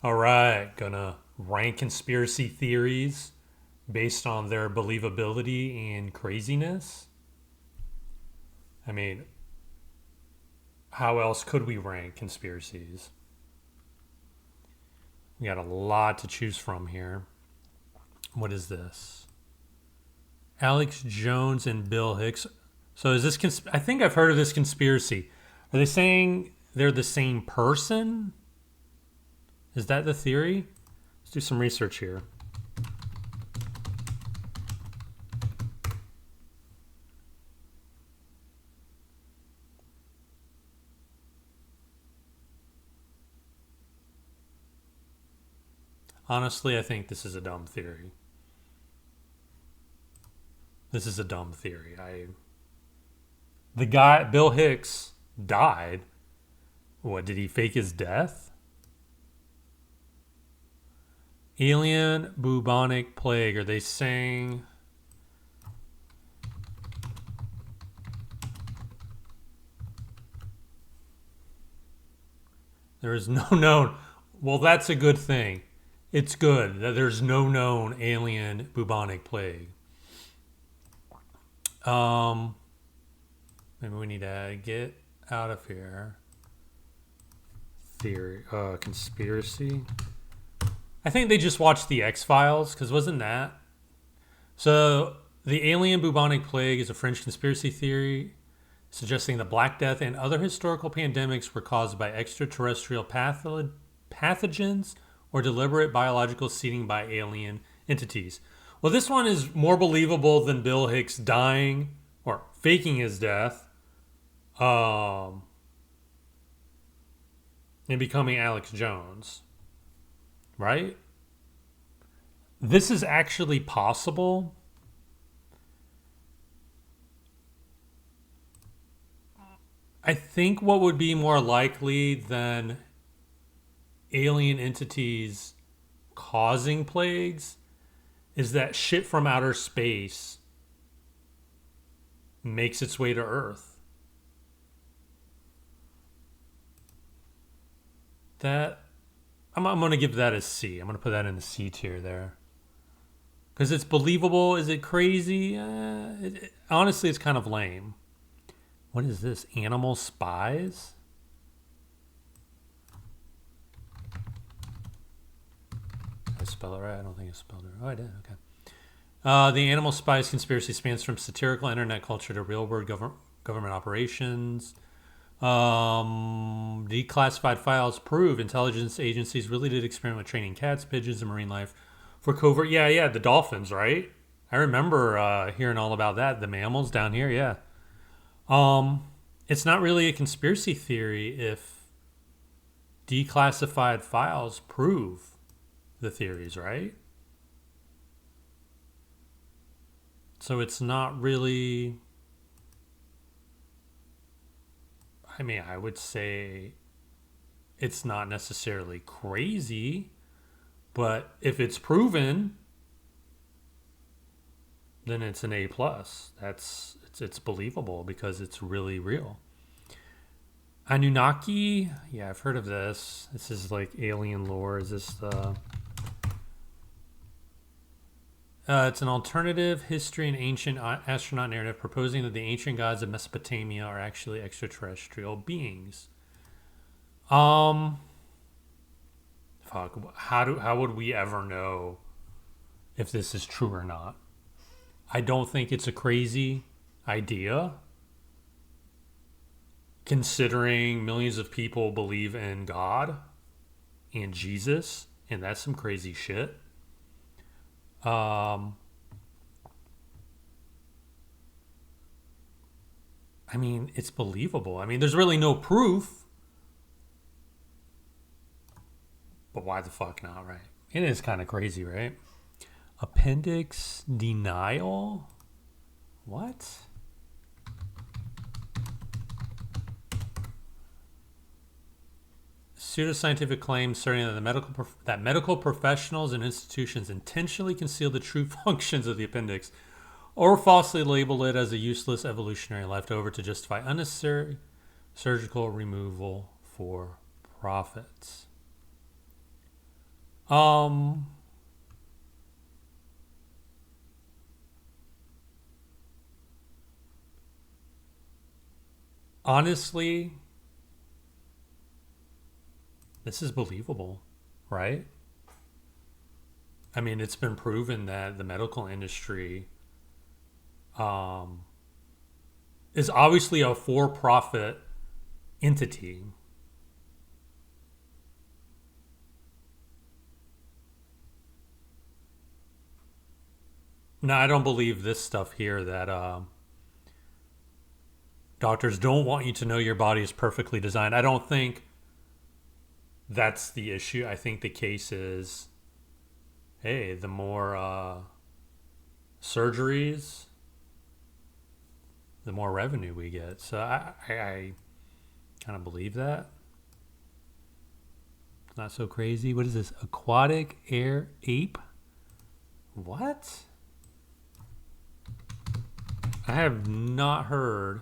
All right, gonna rank conspiracy theories based on their believability and craziness. I mean, how else could we rank conspiracies? We got a lot to choose from here. What is this? Alex Jones and Bill Hicks. So is this? I think I've heard of this conspiracy. Are they saying they're the same person? Is that the theory? Let's do some research here. Honestly, I think this is a dumb theory. This is a dumb theory. The guy Bill Hicks died. What did he fake his death? Alien bubonic plague. Are they saying? There is no known. Well, that's a good thing. It's good that there's no known alien bubonic plague. Um, Maybe we need to get out of here. Theory, conspiracy. I think they just watched the X Files because wasn't that? So the alien bubonic plague is a French conspiracy theory suggesting the Black Death and other historical pandemics were caused by extraterrestrial pathogens or deliberate biological seeding by alien entities. Well, this one is more believable than Bill Hicks dying or faking his death um, and becoming Alex Jones, right? This is actually possible. I think what would be more likely than alien entities causing plagues is that shit from outer space makes its way to Earth. That I'm going to give that a C. I'm going to put that in the C tier there because it's believable. Is it crazy? Honestly, it's kind of lame. What is this? Animal spies? Did I spell it right? I don't think I spelled it right. Oh, I did. Okay. The animal spies conspiracy spans from satirical internet culture to real world government operations. Declassified files prove intelligence agencies really did experiment with training cats, pigeons, and marine life for covert. Yeah, the dolphins, right? I remember hearing all about that. The mammals down here, yeah. It's not really a conspiracy theory if declassified files prove the theories, right? So it's not really. I mean, I would say it's not necessarily crazy, but if it's proven, then it's an A plus. It's believable because it's really real. Anunnaki, yeah, I've heard of this. This is like alien lore. Is this the? It's an alternative history and ancient astronaut narrative proposing that the ancient gods of Mesopotamia are actually extraterrestrial beings. Um, Fuck. How would we ever know if this is true or not? I don't think it's a crazy idea, considering millions of people believe in God and Jesus, and that's some crazy shit. Um, I mean, it's believable. I mean, there's really no proof, but why the fuck not, right? It is kind of crazy, right? Appendix denial? What? Pseudoscientific claims asserting that medical professionals and institutions intentionally conceal the true functions of the appendix or falsely label it as a useless evolutionary leftover to justify unnecessary surgical removal for profits. Um, honestly, this is believable, right? I mean, it's been proven that the medical industry um, is obviously a for-profit entity. Now, I don't believe this stuff here that doctors don't want you to know your body is perfectly designed. I don't think that's the issue. I think the case is, hey, the more surgeries, the more revenue we get. So I kind of believe that. It's not so crazy. What is this? Aquatic air ape? What? I have not heard.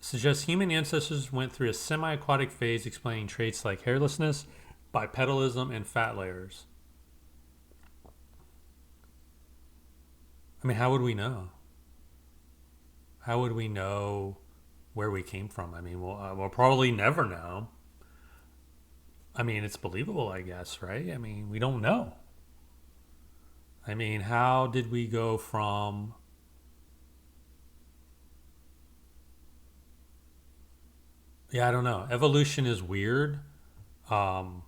Suggests human ancestors went through a semi-aquatic phase explaining traits like hairlessness, bipedalism, and fat layers. I mean, how would we know? How would we know where we came from? I mean, we'll probably never know. I mean, it's believable, I guess, right? I mean, we don't know. I mean, how did we go from... Yeah, I don't know. Evolution is weird. Um,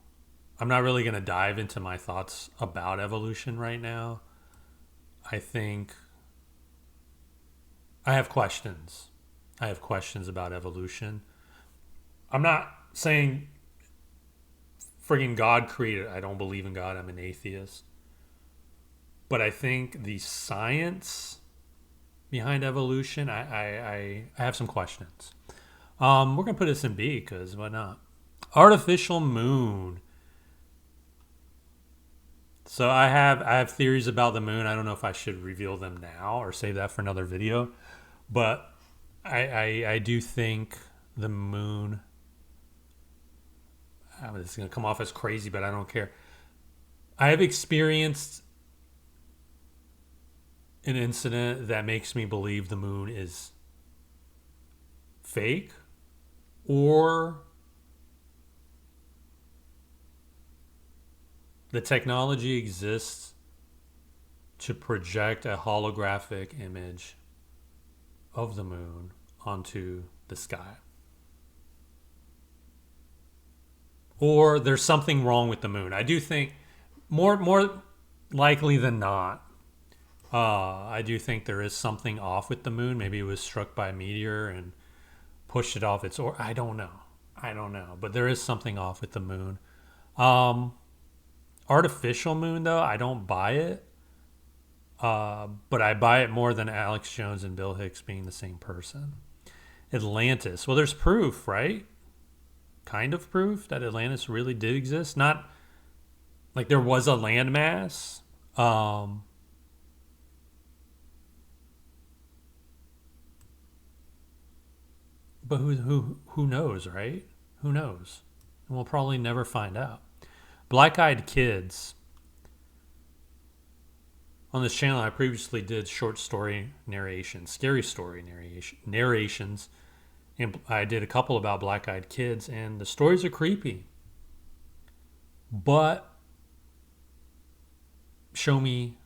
I'm not really going to dive into my thoughts about evolution right now. I think I have questions. I have questions about evolution. I'm not saying friggin' God created. I don't believe in God. I'm an atheist. But I think the science behind evolution, I have some questions. We're gonna put this in B because why not? Artificial moon. So I have theories about the moon. I don't know if I should reveal them now or save that for another video, but I do think the moon. This is gonna come off as crazy, but I don't care. I have experienced an incident that makes me believe the moon is fake or the technology exists to project a holographic image of the moon onto the sky. Or there's something wrong with the moon. I do think more likely than not, I do think there is something off with the moon. Maybe it was struck by a meteor and pushed it off its orbit. I don't know. But there is something off with the moon. Artificial moon, though, I don't buy it. But I buy it more than Alex Jones and Bill Hicks being the same person. Atlantis. Well, there's proof, right? Kind of proof that Atlantis really did exist. Not like there was a landmass. But who knows, right? Who knows? And we'll probably never find out. Black-eyed kids. On this channel, I previously did short story narrations, scary story narrations, and I did a couple about black-eyed kids, and the stories are creepy. But show me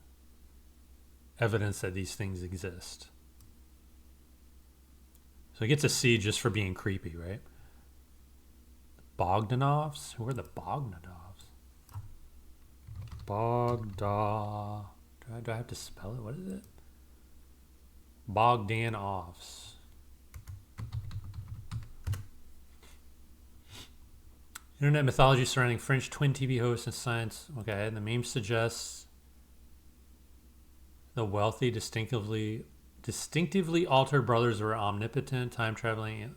evidence that these things exist. So it gets a C just for being creepy, right? Bogdanovs? Who are the Bogdanovs? Bogda... Do I have to spell it? What is it? Bogdanovs. Internet mythology surrounding French twin TV hosts and science. Okay, and the meme suggests the wealthy, distinctively altered brothers were omnipotent, time traveling.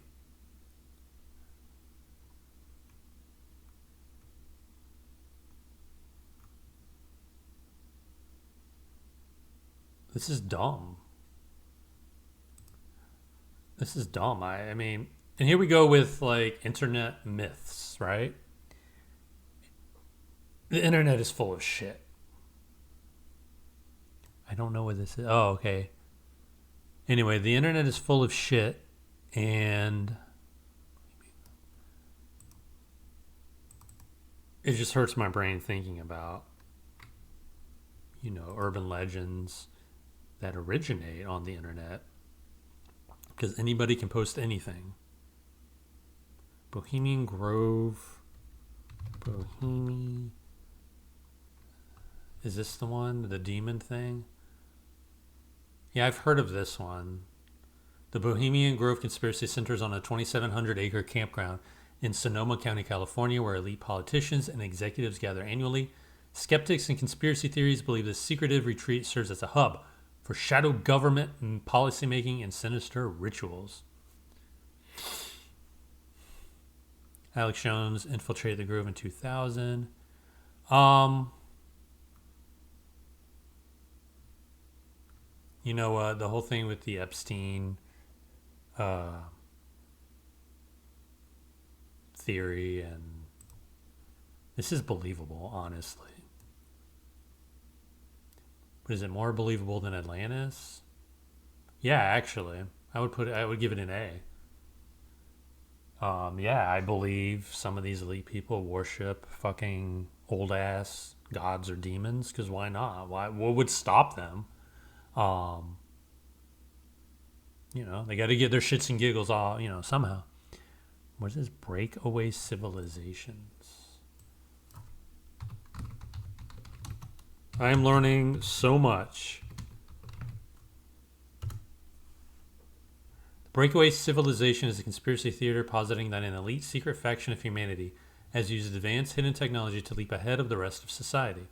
This is dumb. I mean, and here we go with like internet myths, right? The internet is full of shit. I don't know what this is. Oh, okay. Anyway, the internet is full of shit, and it just hurts my brain thinking about, urban legends that originate on the internet, because anybody can post anything. Bohemian Grove. Bohemian. Is this the one? The demon thing? Yeah, I've heard of this one. The Bohemian Grove conspiracy centers on a 2,700-acre campground in Sonoma County, California, where elite politicians and executives gather annually. Skeptics and conspiracy theories believe this secretive retreat serves as a hub for shadow government and policymaking and sinister rituals. Alex Jones infiltrated the Grove in 2000. You know what? The whole thing with the Epstein theory, and this is believable, honestly. But is it more believable than Atlantis? Yeah, actually, I would give it an A. Yeah, I believe some of these elite people worship fucking old ass gods or demons. Because why not? What would stop them? They got to get their shits and giggles all, somehow. What is this? Breakaway civilizations. I am learning so much. The breakaway civilization is a conspiracy theater positing that an elite secret faction of humanity has used advanced hidden technology to leap ahead of the rest of society.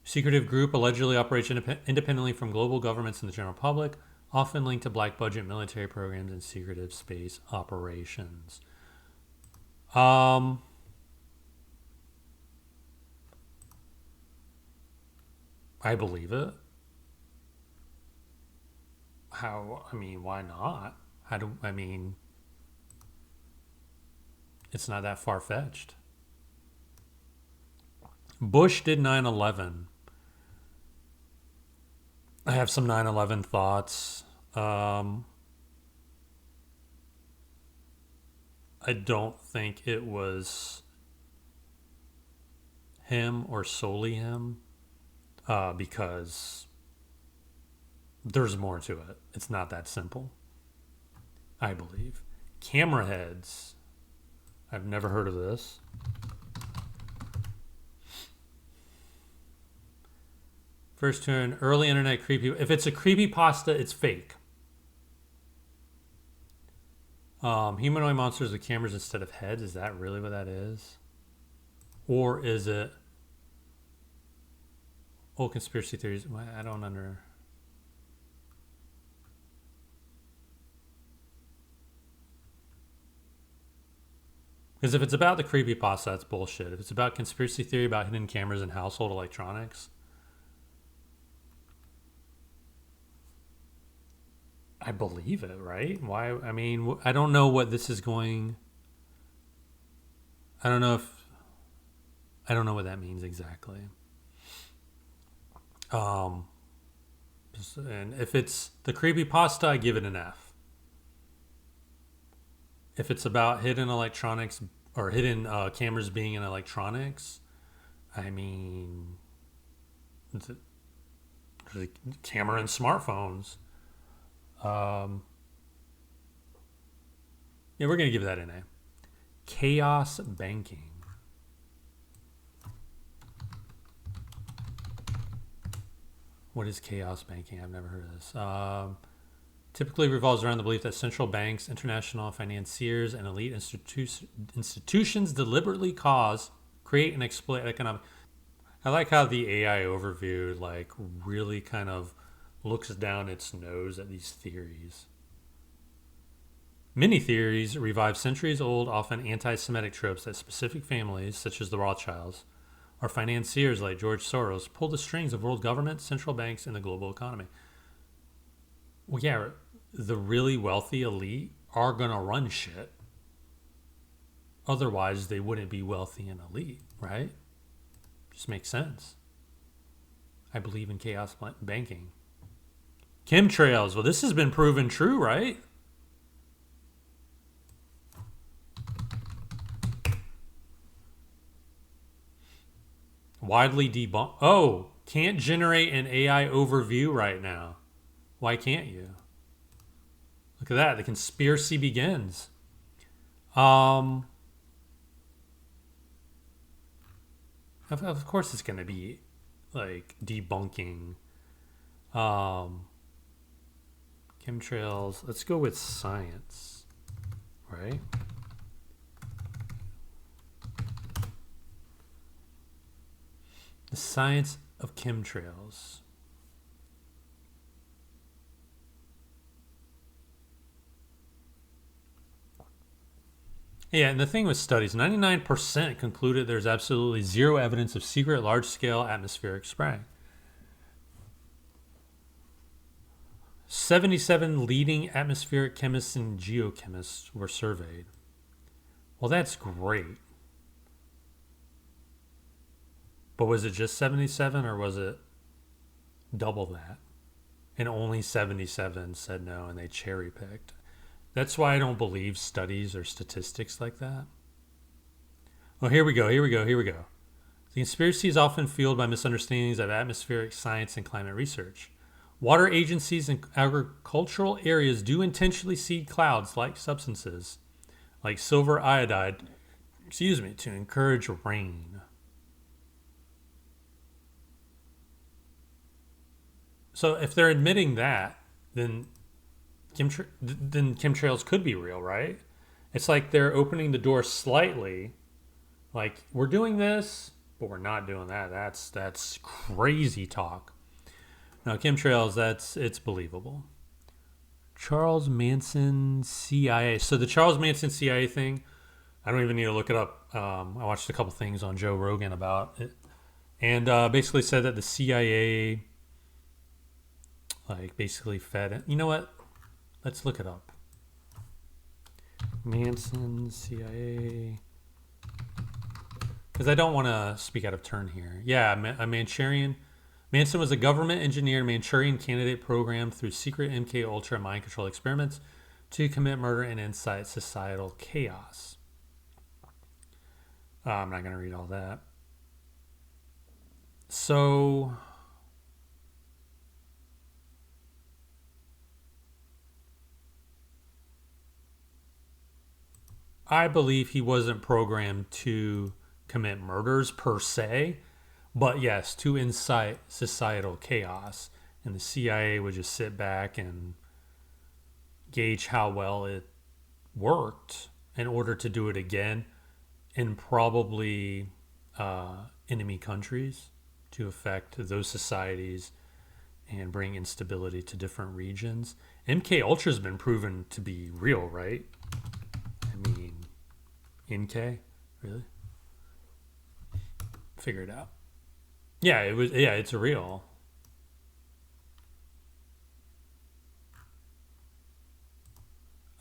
Secretive group allegedly operates independently from global governments and the general public, often linked to black budget military programs and secretive space operations. I believe it. Why not? It's not that far-fetched. Bush did 9/11. I have some 9/11 thoughts. I don't think it was him or solely him, because there's more to it. It's not that simple, I believe. Camera heads. I've never heard of this. First turn, early internet creepy. If it's a creepypasta, it's fake. Humanoid monsters with cameras instead of heads. Is that really what that is? Or is it old conspiracy theories? I don't under... Because if it's about the creepypasta, that's bullshit. If it's about conspiracy theory about hidden cameras and household electronics, I believe it, right? Why? I don't know what this is going... I don't know what that means exactly. And if it's the creepypasta, I give it an F. If it's about hidden electronics or hidden cameras being in electronics, it's a camera in smartphones. Yeah, we're going to give that an A. Chaos banking. What is chaos banking? I've never heard of this. Typically revolves around the belief that central banks, international financiers, and elite institutions deliberately create, and exploit economic... I like how the AI overview really kind of looks down its nose at these theories. Many theories revive centuries-old, often anti-Semitic tropes that specific families, such as the Rothschilds, or financiers like George Soros, pull the strings of world governments, central banks, and the global economy. Well, yeah, the really wealthy elite are going to run shit. Otherwise, they wouldn't be wealthy and elite, right? Just makes sense. I believe in chaos banking. Chemtrails. Well, this has been proven true, right? Widely debunked. Oh, can't generate an AI overview right now. Why can't you? Look at that. The conspiracy begins. Of course it's going to be like debunking chemtrails. Let's go with science, right? The science of chemtrails. Yeah, and the thing with studies, 99% concluded there's absolutely zero evidence of secret large-scale atmospheric spraying. 77 leading atmospheric chemists and geochemists were surveyed. Well, that's great. But was it just 77 or was it double that? And only 77 said no and they cherry picked. That's why I don't believe studies or statistics like that. Oh, here we go. The conspiracy is often fueled by misunderstandings of atmospheric science and climate research. Water agencies in agricultural areas do intentionally seed clouds like substances, like silver iodide, to encourage rain. So if they're admitting that, then chemtrails could be real, right? It's like they're opening the door slightly, like we're doing this, but we're not doing that. That's crazy talk. No, chemtrails, it's believable. Charles Manson CIA. So the Charles Manson CIA thing, I don't even need to look it up. I watched a couple things on Joe Rogan about it, and basically said that the CIA, like, basically fed it. You know what? Let's look it up. Manson CIA. Because I don't want to speak out of turn here. Yeah, a Manchurian. Manson was a government engineer Manchurian candidate programmed through secret MK Ultra mind control experiments to commit murder and incite societal chaos. I'm not going to read all that. So I believe he wasn't programmed to commit murders per se, but yes, to incite societal chaos. And the CIA would just sit back and gauge how well it worked in order to do it again in probably enemy countries to affect those societies and bring instability to different regions. MK Ultra has been proven to be real, right? I mean, NK, really? Figure it out. Yeah, it was. Yeah, it's real.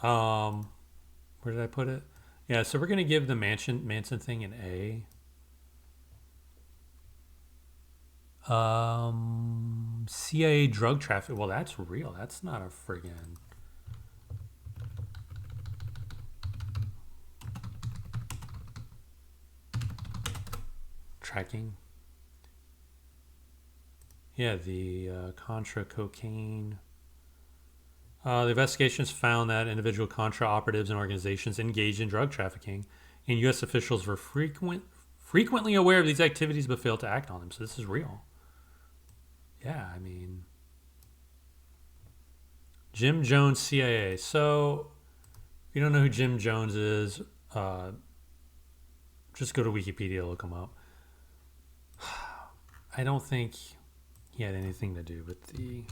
Where did I put it? Yeah, so we're gonna give the Manson thing an A. CIA drug traffic. Well, that's real. That's not a friggin' tracking. Yeah, the Contra cocaine. The investigations found that individual Contra operatives and organizations engaged in drug trafficking, and U.S. officials were frequently aware of these activities but failed to act on them. So this is real. Yeah, I mean, Jim Jones CIA. So if you don't know who Jim Jones is, just go to Wikipedia, look him up. I don't think he had anything to do with the.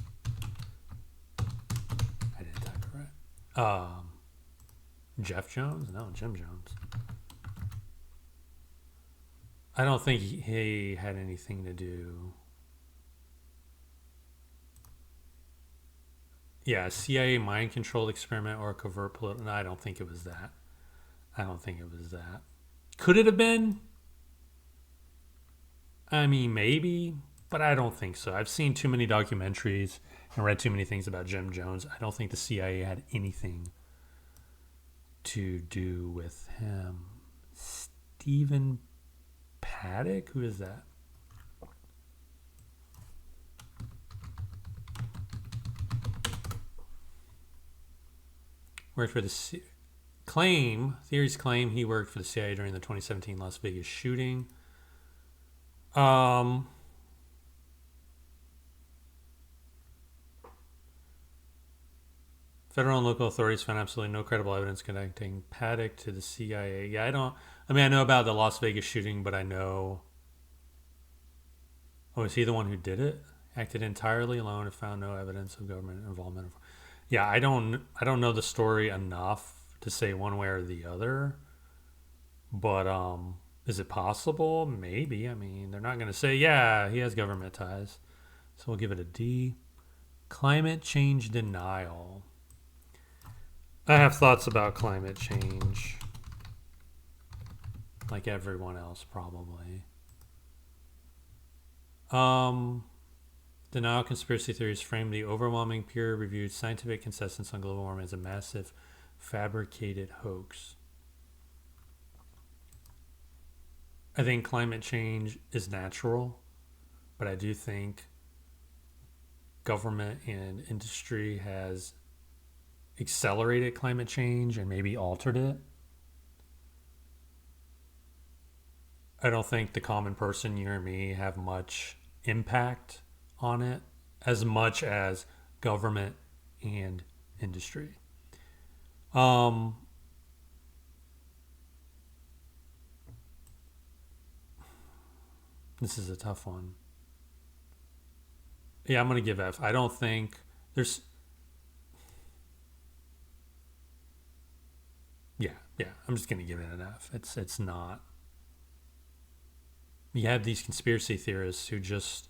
I didn't type it right. Jeff Jones? No, Jim Jones. I don't think he had anything to do. Yeah, CIA mind control experiment or a covert political. No, I don't think it was that. Could it have been? I mean, maybe, but I don't think so. I've seen too many documentaries and read too many things about Jim Jones. I don't think the CIA had anything to do with him. Stephen Paddock? Who is that? Worked for the theories claim he worked for the CIA during the 2017 Las Vegas shooting. Federal and local authorities found absolutely no credible evidence connecting Paddock to the CIA. Yeah, I know about the Las Vegas shooting, but I know. Oh, is he the one who did it? Acted entirely alone and found no evidence of government involvement. Yeah, I don't know the story enough to say one way or the other. But is it possible? Maybe. I mean, they're not going to say, yeah, he has government ties. So we'll give it a D. Climate change denial. I have thoughts about climate change. Like everyone else, probably. Denial conspiracy theories frame the overwhelming peer-reviewed scientific consensus on global warming as a massive fabricated hoax. I think climate change is natural, but I do think government and industry has accelerated climate change and maybe altered it. I don't think the common person, you or me, have much impact on it as much as government and industry. This is a tough one. Yeah, I'm going to give F. I don't think there's... Yeah, I'm just going to give it an F. It's not... You have these conspiracy theorists who just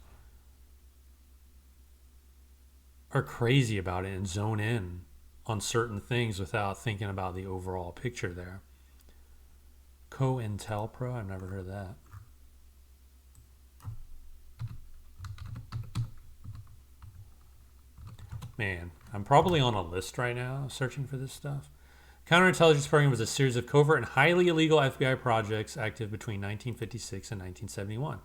are crazy about it and zone in on certain things without thinking about the overall picture there. COINTELPRO, I've never heard of that. Man, I'm probably on a list right now searching for this stuff. Counterintelligence program was a series of covert and highly illegal FBI projects active between 1956 and 1971.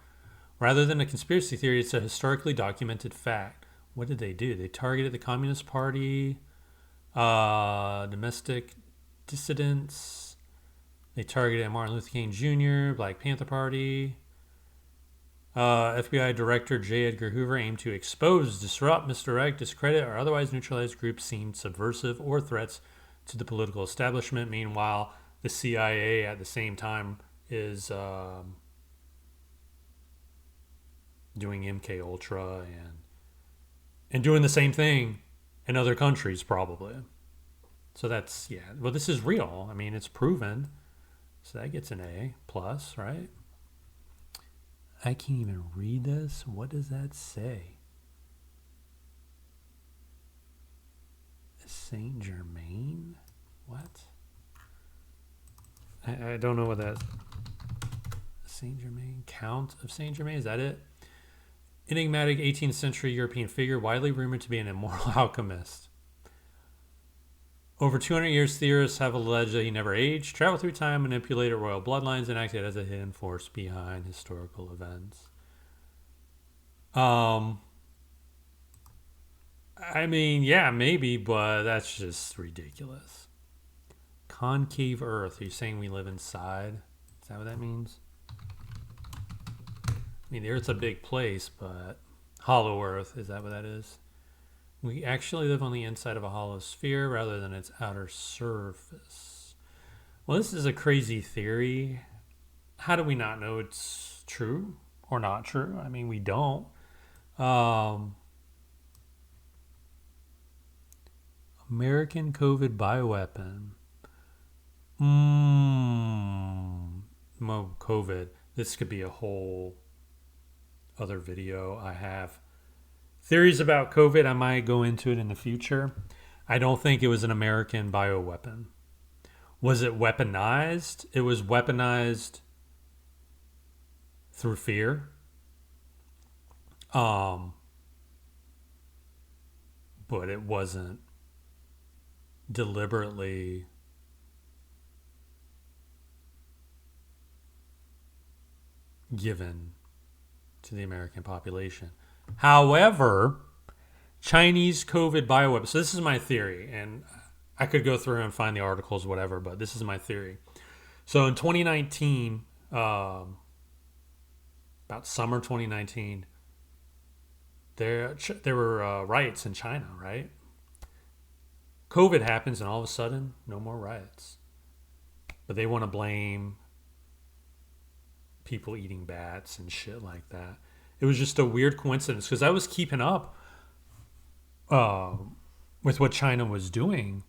Rather than a conspiracy theory, it's a historically documented fact. What did they do? They targeted the Communist Party, domestic dissidents. They targeted Martin Luther King Jr., Black Panther Party. FBI Director J. Edgar Hoover aimed to expose, disrupt, misdirect, discredit, or otherwise neutralize groups seen subversive or threats to the political establishment. Meanwhile, the CIA at the same time is doing MK Ultra and doing the same thing in other countries, probably. So that's, yeah. Well, this is real. I mean, it's proven. So that gets an A plus, right? I can't even read this. What does that say? Saint Germain? What? I don't know what that... Saint Germain? Count of Saint Germain? Is that it? Enigmatic 18th century European figure, widely rumored to be an immortal alchemist. Over 200 years, theorists have alleged that he never aged, traveled through time, manipulated royal bloodlines, and acted as a hidden force behind historical events. I mean, yeah, maybe, but that's just ridiculous. Concave Earth. Are you saying we live inside? Is that what that means? I mean, the Earth's a big place, but hollow Earth, is that what that is? We actually live on the inside of a hollow sphere rather than its outer surface. Well, this is a crazy theory. How do we not know it's true or not true? I mean, we don't. American COVID bioweapon. COVID. This could be a whole other video. I have theories about COVID. I might go into it in the future. I don't think it was an American bioweapon. Was it weaponized? It was weaponized through fear. Um, but it wasn't deliberately given to the American population. However, Chinese COVID bioweapons. So this is my theory, and I could go through and find the articles, whatever, but this is my theory. So in 2019, about summer 2019, there were riots in China, right? COVID happens, and all of a sudden, no more riots. But they want to blame people eating bats and shit like that. It was just a weird coincidence because I was keeping up uh, with what China was doing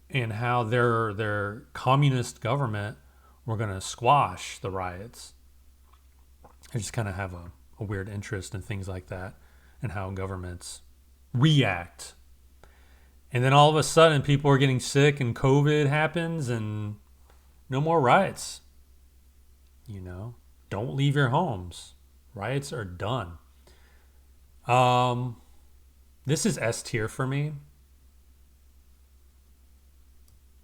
and how their communist government were going to squash the riots. I just kind of have a weird interest in things like that and how governments react. And then all of a sudden, people are getting sick and COVID happens and no more riots. You know, don't leave your homes. Riots are done. This is S tier for me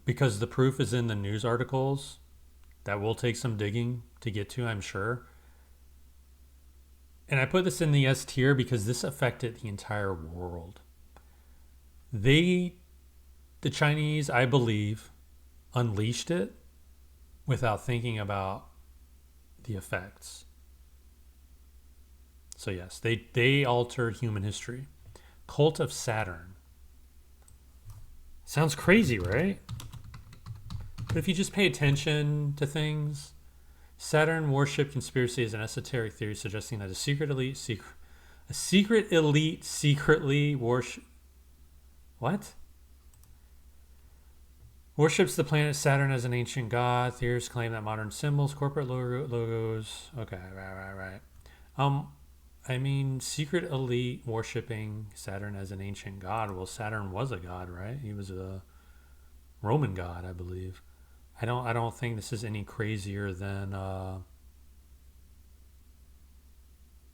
because the proof is in the news articles that will take some digging to get to, I'm sure. And I put this in the S tier because this affected the entire world. The Chinese, I believe, unleashed it without thinking about the effects. So yes, they altered human history. Cult of Saturn. Sounds crazy, right? But if you just pay attention to things, Saturn worship conspiracy is an esoteric theory suggesting that a secret elite secretly worship. What? Worships the planet Saturn as an ancient god. Theorists claim that modern symbols, corporate logos. Okay, right. I mean, secret elite worshiping Saturn as an ancient god. Well, Saturn was a god, right? He was a Roman god, I believe. I don't think this is any crazier than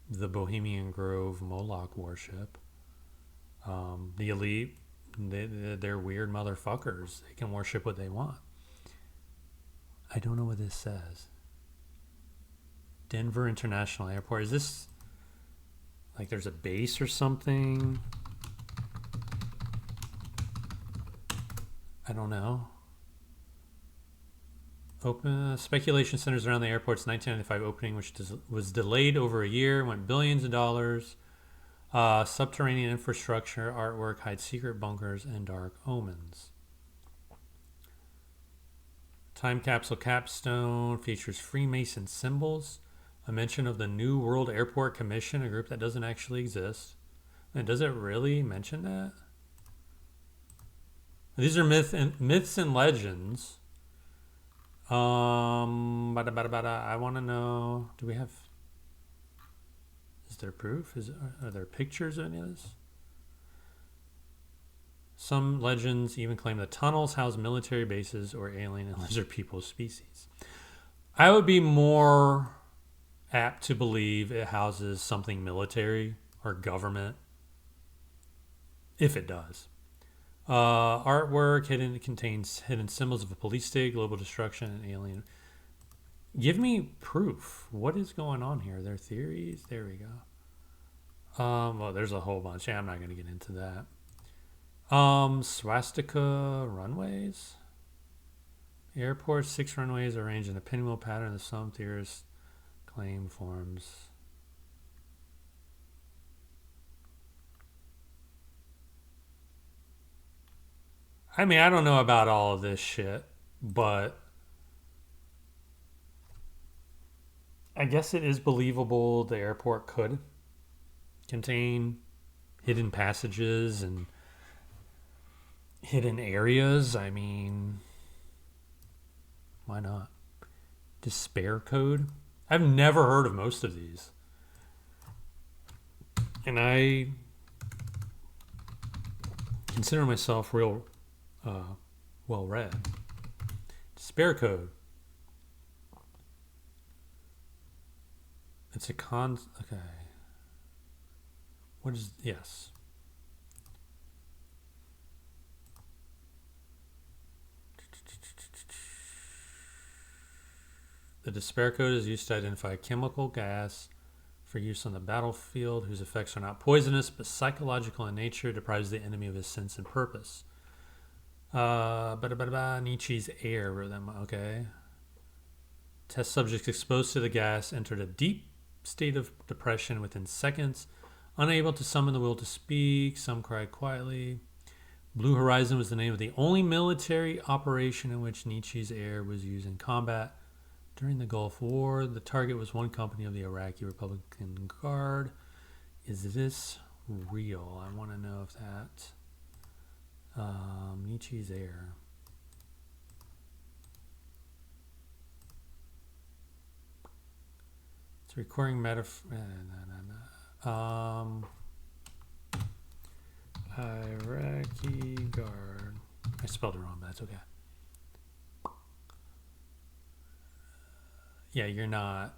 the Bohemian Grove Moloch worship. The elite, they're weird motherfuckers. They can worship what they want. I don't know what this says. Denver International Airport. Is this like there's a base or something? I don't know. Open speculation centers around the airport's 1995 opening, which was delayed over a year, went billions of dollars. Subterranean infrastructure, artwork hides secret bunkers and dark omens. Time capsule capstone features Freemason symbols. A mention of the New World Airport Commission, a group that doesn't actually exist. And does it really mention that? These are myths and legends. I want to know. Do we have? Is there proof? Are there pictures of any of this? Some legends even claim the tunnels house military bases or alien and lizard people species. I would be more apt to believe it houses something military or government, if it does. Artwork contains hidden symbols of a police state, global destruction, and alien. Give me proof. What is going on here? There are theories. There we go. Well, there's a whole bunch. Yeah, I'm not going to get into that. Swastika runways. Airport 6 runways arranged in a pinwheel pattern that some theorists claim forms. I mean, I don't know about all of this shit, but I guess it is believable the airport could contain hidden passages and hidden areas. I mean, why not? Despair code? I've never heard of most of these. And I consider myself real well read. Despair code. It's a okay. What is, yes. The despair code is used to identify a chemical gas for use on the battlefield whose effects are not poisonous but psychological in nature, deprives the enemy of his sense and purpose. Nietzsche's air, wrote them. Okay. Test subjects exposed to the gas entered a deep state of depression within seconds, unable to summon the will to speak. Some cried quietly. Blue Horizon was the name of the only military operation in which Nietzsche's air was used in combat. During the Gulf War, the target was one company of the Iraqi Republican Guard. Is this real? I want to know if that... Nietzsche's air. It's a recording metaphor. Iraqi Guard. I spelled it wrong, but that's okay. Yeah, you're not.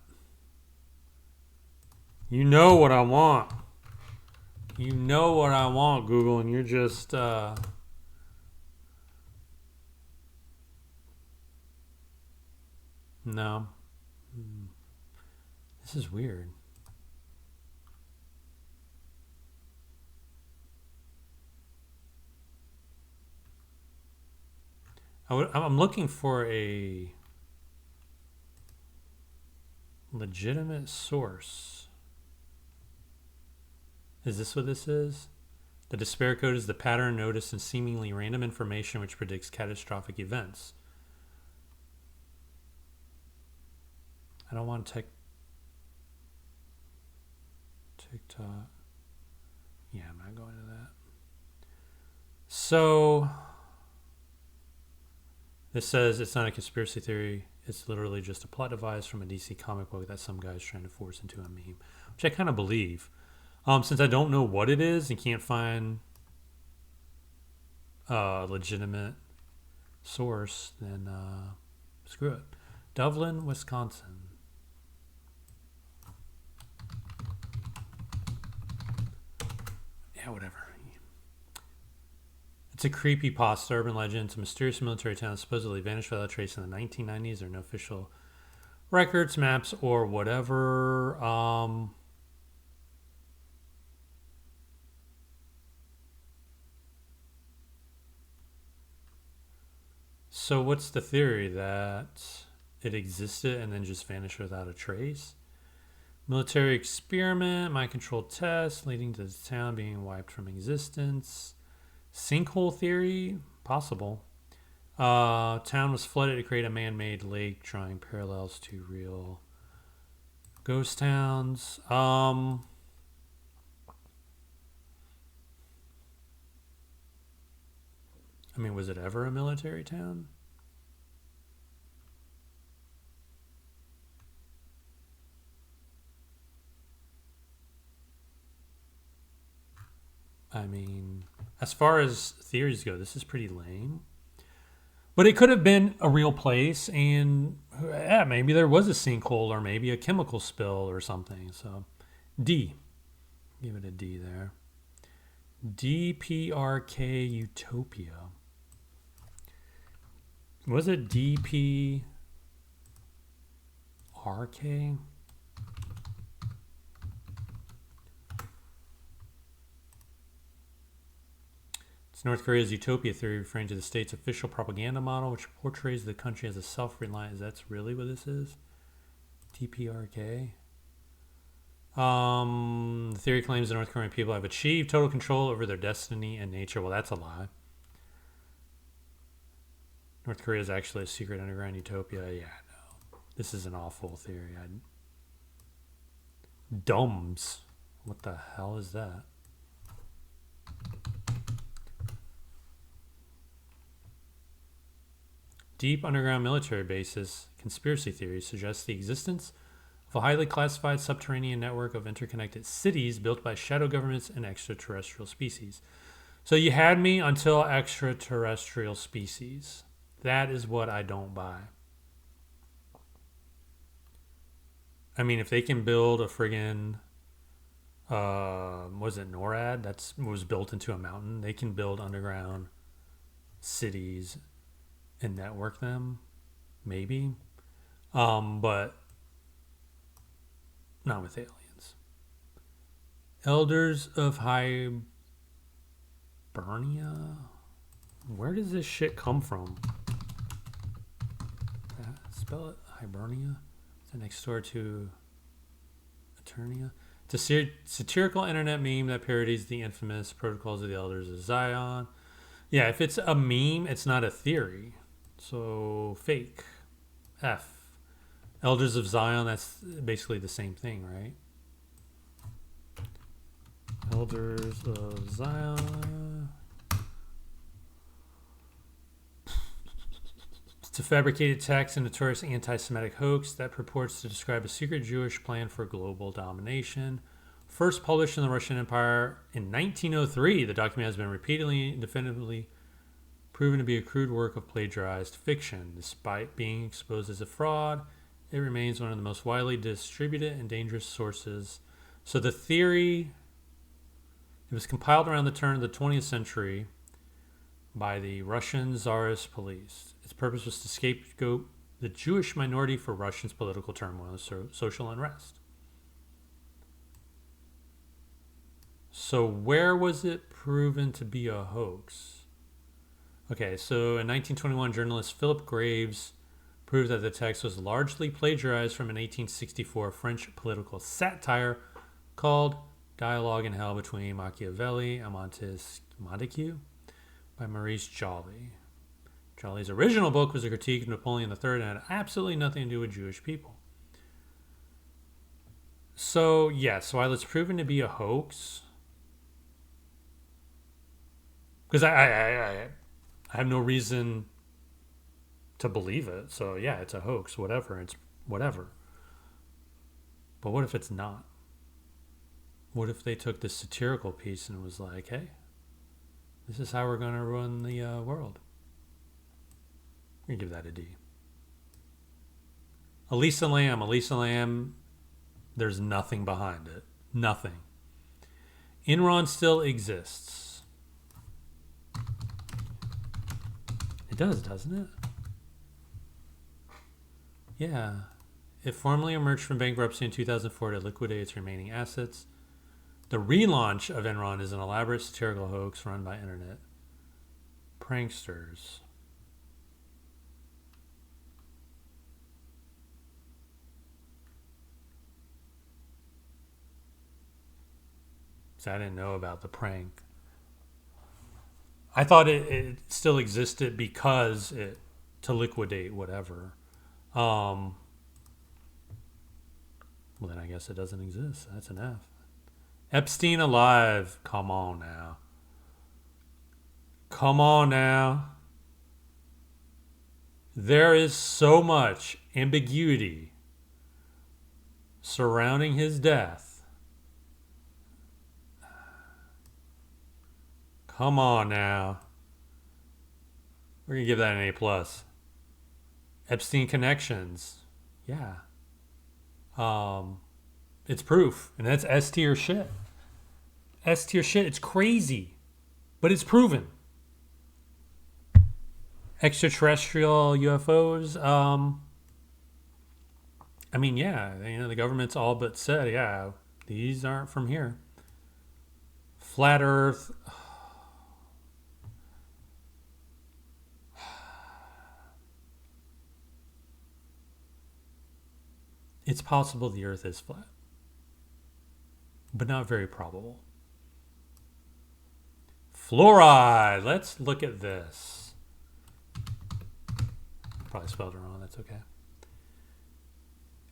You know what I want. You know what I want, Google, and you're just... No. This is weird. I'm looking for a legitimate source. Is this what this is? The despair code is the pattern, notice, and seemingly random information which predicts catastrophic events. I don't want TikTok. Yeah, I'm not going to that. So this says it's not a conspiracy theory. It's literally just a plot device from a DC comic book that some guy's trying to force into a meme, which I kind of believe. Since I don't know what it is and can't find a legitimate source, then screw it. Dublin, Wisconsin. Yeah, whatever. It's a creepypasta urban legend. It's a mysterious military town supposedly vanished without trace in the 1990s. There are no official records, maps, or whatever. So what's the theory? That it existed and then just vanished without a trace? Military experiment, mind-controlled test leading to the town being wiped from existence. Sinkhole theory, possible. Town was flooded to create a man-made lake, drawing parallels to real ghost towns. I mean, was it ever a military town? I mean, as far as theories go, this is pretty lame. But it could have been a real place, and yeah, maybe there was a sinkhole or maybe a chemical spill or something. So, D. Give it a D there. DPRK Utopia. Was it DPRK? It's North Korea's utopia theory, referring to the state's official propaganda model, which portrays the country as a self-reliant. That's really what this is? DPRK? The theory claims the North Korean people have achieved total control over their destiny and nature. Well, that's a lie. North Korea is actually a secret underground utopia. Yeah, no. This is an awful theory. Dumbs. What the hell is that? Deep underground military bases, conspiracy theories suggest the existence of a highly classified subterranean network of interconnected cities built by shadow governments and extraterrestrial species. So you had me until extraterrestrial species. That is what I don't buy. I mean, if they can build a friggin' was it NORAD? That's was built into a mountain. They can build underground cities and network them, maybe. But not with aliens. Elders of Hibernia. Where does this shit come from? Spell it Hibernia. Is it next door to Eternia? It's a satirical internet meme that parodies the infamous Protocols of the Elders of Zion. Yeah, if it's a meme, it's not a theory. So fake. F. Elders of Zion, that's basically the same thing, right? Elders of Zion. It's a fabricated text and notorious anti-Semitic hoax that purports to describe a secret Jewish plan for global domination. First published in the Russian Empire in 1903, the document has been repeatedly and definitively proven to be a crude work of plagiarized fiction. Despite being exposed as a fraud, it remains one of the most widely distributed and dangerous sources. So the theory, it was compiled around the turn of the 20th century by the Russian Tsarist police. Its purpose was to scapegoat the Jewish minority for Russia's political turmoil and social unrest. So where was it proven to be a hoax? Okay, so in 1921, journalist Philip Graves proved that the text was largely plagiarized from an 1864 French political satire called Dialogue in Hell Between Machiavelli and Montesquieu by Maurice Joly. Joly's original book was a critique of Napoleon III and had absolutely nothing to do with Jewish people. So, yes, while it's proven to be a hoax, because I have no reason to believe it. So, yeah, it's a hoax, whatever. It's whatever. But what if it's not? What if they took this satirical piece and was like, hey, this is how we're going to run the world? I'm going to give that a D. Elisa Lam, there's nothing behind it. Nothing. Enron still exists. It does, doesn't it? Yeah. It formally emerged from bankruptcy in 2004 to liquidate its remaining assets. The relaunch of Enron is an elaborate satirical hoax run by internet pranksters. So I didn't know about the prank. I thought it still existed because to liquidate whatever. Well, then I guess it doesn't exist. That's an F. Epstein alive. Come on now. Come on now. There is so much ambiguity surrounding his death. Come on now. We're going to give that an A+. Epstein connections. Yeah. It's proof. And that's S tier shit. S tier shit. It's crazy. But it's proven. Extraterrestrial UFOs. I mean, yeah. The government's all but said, yeah, these aren't from here. Flat Earth. It's possible the Earth is flat, but not very probable. Fluoride. Let's look at this. Probably spelled it wrong. That's okay.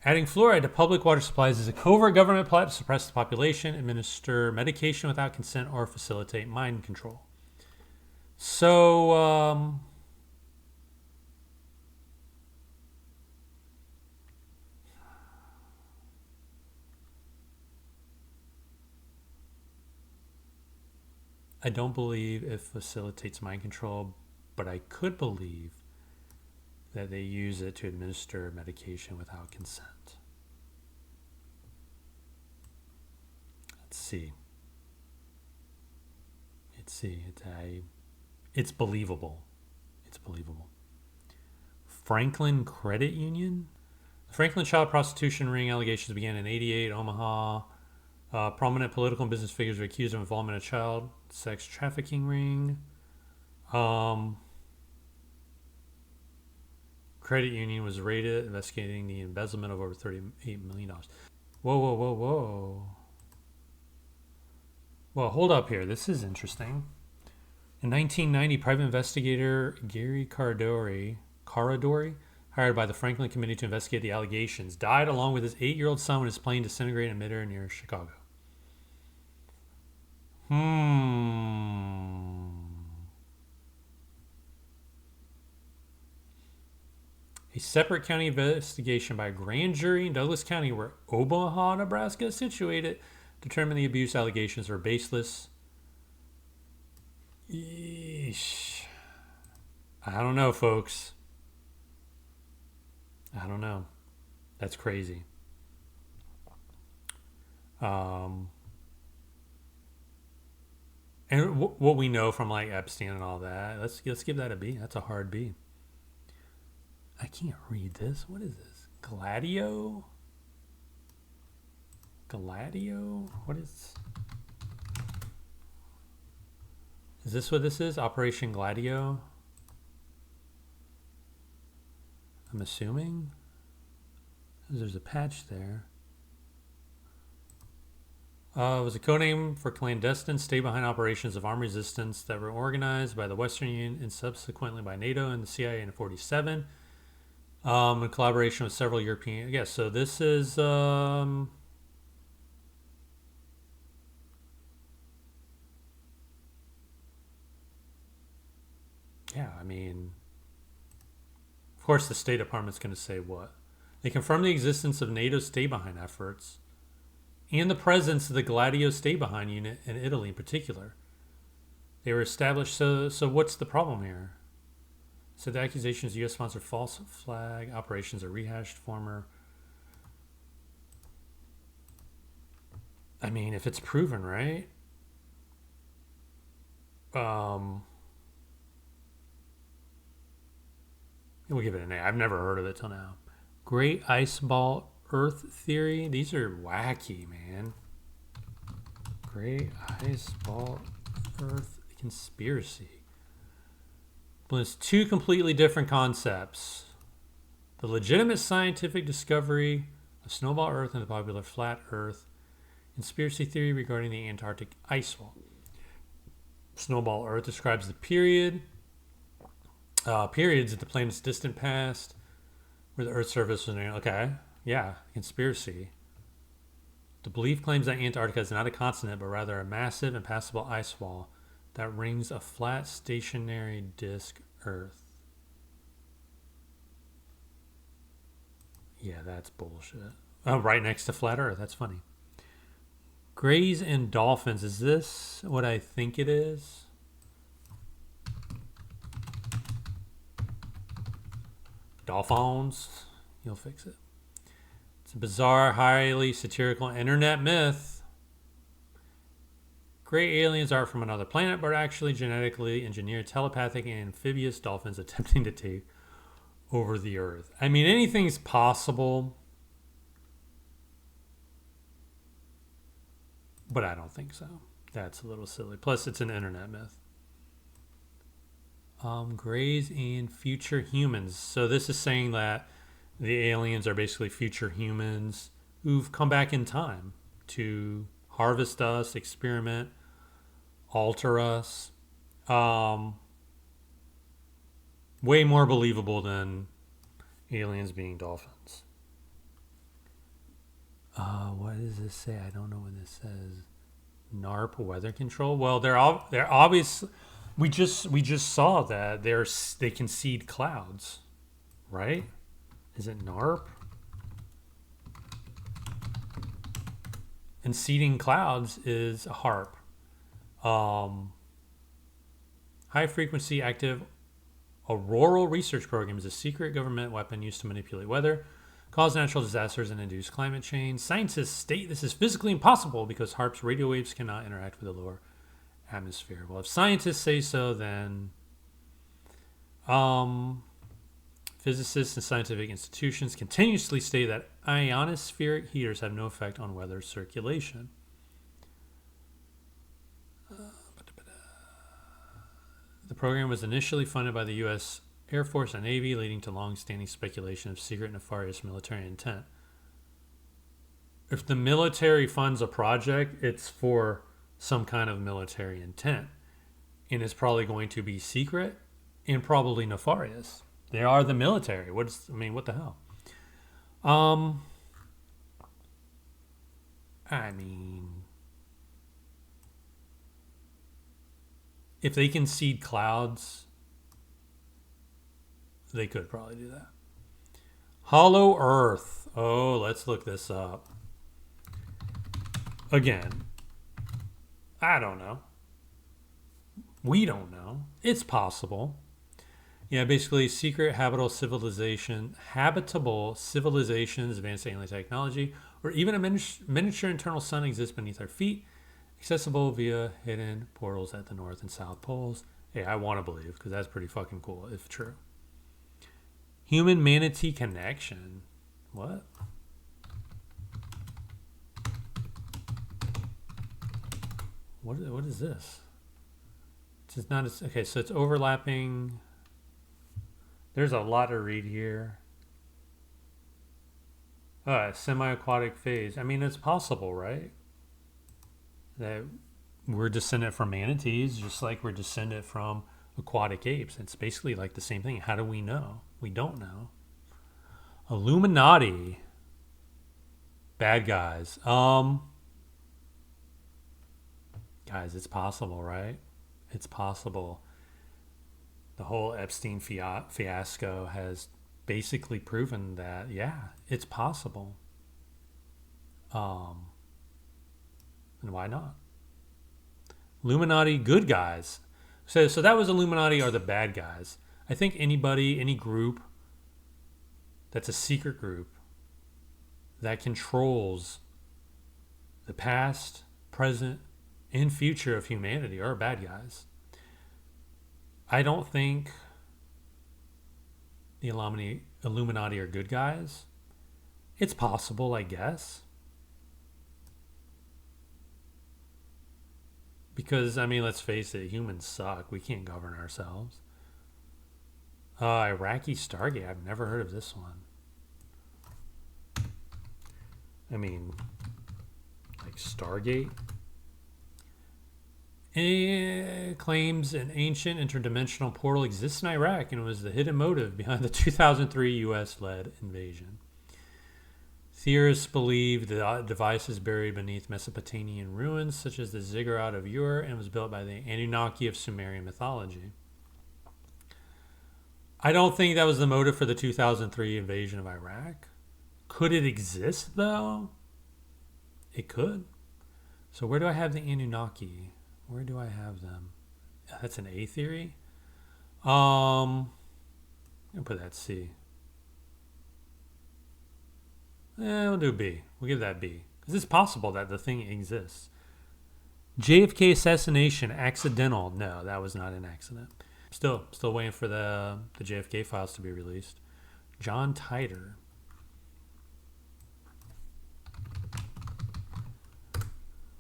Adding fluoride to public water supplies is a covert government plot to suppress the population, administer medication without consent, or facilitate mind control. So, I don't believe it facilitates mind control, but I could believe that they use it to administer medication without consent. C. It's C. It's believable. It's believable. Franklin Credit Union? The Franklin child prostitution ring allegations began in 88, Omaha. Prominent political and business figures were accused of involvement in a child sex trafficking ring. Credit union was raided, investigating the embezzlement of over $38 million. Whoa, whoa, whoa, whoa. Well, hold up here. This is interesting. In 1990, private investigator Gary Caradori, hired by the Franklin Committee to investigate the allegations, died along with his 8-year-old son when his plane disintegrated in midair near Chicago. A separate county investigation by a grand jury in Douglas County, where Omaha, Nebraska is situated, determined the abuse allegations were baseless. Yeesh. I don't know, folks. I don't know. That's crazy. And what we know from like Epstein and all that, let's give that a B. That's a hard B. I can't read this. What is this? Gladio? What is... Is this what this is? Operation Gladio? I'm assuming. There's a patch there. It was a codename for clandestine stay-behind operations of armed resistance that were organized by the Western Union and subsequently by NATO and the CIA in 1947. In collaboration with several European... Yeah, so this is... Yeah, I mean... Of course, the State Department's going to say what? They confirm the existence of NATO stay-behind efforts and the presence of the Gladio stay-behind unit in Italy in particular. They were established, so what's the problem here? So the accusations of U.S.-sponsored false flag operations are rehashed former... I mean, if it's proven, right? We'll give it an A. I've never heard of it till now. Great Ice Ball Earth Theory. These are wacky, man. Great Ice Ball Earth Conspiracy. Blends two completely different concepts. The legitimate scientific discovery of snowball Earth and the popular flat Earth conspiracy theory regarding the Antarctic ice wall. Snowball Earth describes the periods at the planet's distant past where the Earth's surface was... Okay, yeah, conspiracy. The belief claims that Antarctica is not a continent, but rather a massive impassable ice wall that rings a flat, stationary disk Earth. Yeah, that's bullshit. Oh, right next to flat Earth. That's funny. Grays and dolphins. Is this what I think it is? Dolphins. You'll fix it. It's a bizarre, highly satirical internet myth. Gray aliens are from another planet, but are actually genetically engineered telepathic and amphibious dolphins attempting to take over the Earth. I mean, anything's possible, but I don't think so. That's a little silly. Plus, it's an internet myth. Grays and future humans. So this is saying that the aliens are basically future humans who've come back in time to harvest us, experiment, alter us. Way more believable than aliens being dolphins. What does this say? I don't know what this says. NARP weather control. Well, they're obvious. We just saw that they can seed clouds, right? Is it NARP? And seeding clouds is a HARP. High frequency active auroral research program is a secret government weapon used to manipulate weather. cause natural disasters, and induce climate change. Scientists state this is physically impossible because HAARP's radio waves cannot interact with the lower atmosphere. Well, if scientists say so, then physicists and scientific institutions continuously state that ionospheric heaters have no effect on weather circulation. The program was initially funded by the U.S. Air Force and Navy, leading to long-standing speculation of secret nefarious military intent. If the military funds a project, it's for some kind of military intent. And it's probably going to be secret and probably nefarious. They are the military. What the hell? If they can seed clouds, they could probably do that. Hollow Earth. Oh, let's look this up. Again, I don't know. We don't know. It's possible. Yeah, basically, secret habitable civilizations, advanced alien technology, or even a miniature internal sun exists beneath our feet, accessible via hidden portals at the North and South Poles. Hey, I want to believe, because that's pretty fucking cool, if true. Human manatee connection. What? What is this? It's just not as... Okay, so it's overlapping... There's a lot to read here. Semi-aquatic phase. I mean, it's possible, right? That we're descended from manatees, just like we're descended from aquatic apes. It's basically like the same thing. How do we know? We don't know. Illuminati. Bad guys. Guys, it's possible, right? It's possible. The whole Epstein fiasco has basically proven that, yeah, it's possible. And why not? Illuminati, good guys. So that was Illuminati are the bad guys. I think anybody, any group that's a secret group that controls the past, present, and future of humanity are bad guys. I don't think the Illuminati are good guys. It's possible, I guess. Because, I mean, let's face it, humans suck. We can't govern ourselves. Iraqi Stargate. I've never heard of this one. I mean, like Stargate? It claims an ancient interdimensional portal exists in Iraq and was the hidden motive behind the 2003 U.S.-led invasion. Theorists believe the device is buried beneath Mesopotamian ruins, such as the ziggurat of Ur, and was built by the Anunnaki of Sumerian mythology. I don't think that was the motive for the 2003 invasion of Iraq. Could it exist, though? It could. So where do I have the Anunnaki? Where do I have them? That's an A theory. I'm gonna put that C. We'll do B. We'll give that B. Because it's possible that the thing exists. JFK assassination, accidental. No, that was not an accident. Still waiting for the JFK files to be released. John Titor.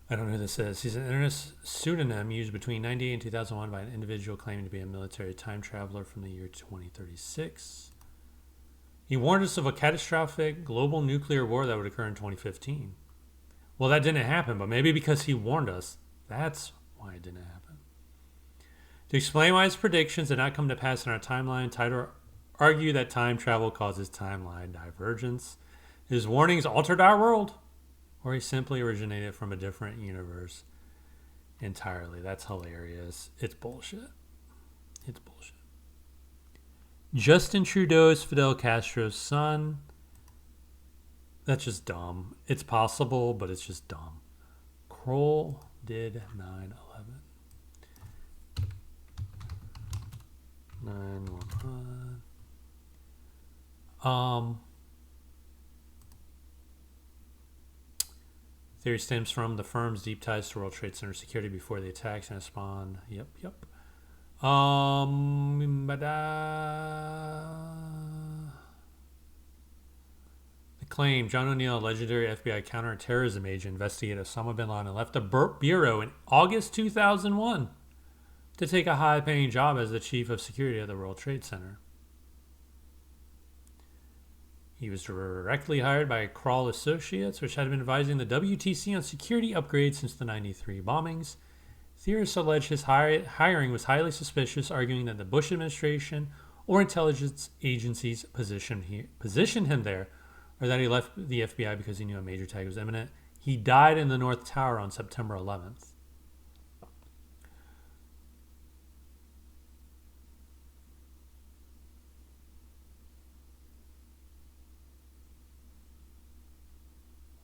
I don't know who this is. He's an internet pseudonym used between 1998 and 2001 by an individual claiming to be a military time traveler from the year 2036. He warned us of a catastrophic global nuclear war that would occur in 2015. Well, that didn't happen, but maybe because he warned us, that's why it didn't happen. To explain why his predictions did not come to pass in our timeline, Titor argued that time travel causes timeline divergence. His warnings altered our world, or he simply originated from a different universe entirely. That's hilarious. It's bullshit. It's bullshit. Justin Trudeau is Fidel Castro's son. That's just dumb. It's possible, but it's just dumb. Kroll did 9/11. 9/11. Theory stems from the firm's deep ties to World Trade Center security before the attacks and it spawned. Yep. The claim John O'Neill, a legendary FBI counterterrorism agent, investigated Osama bin Laden and left the bureau in August 2001 to take a high-paying job as the chief of security at the World Trade Center. He was directly hired by Kroll Associates, which had been advising the WTC on security upgrades since the 93 bombings. Theorists allege his hiring was highly suspicious, arguing that the Bush administration or intelligence agencies positioned him there, or that he left the FBI because he knew a major attack was imminent. He died in the North Tower on September 11th.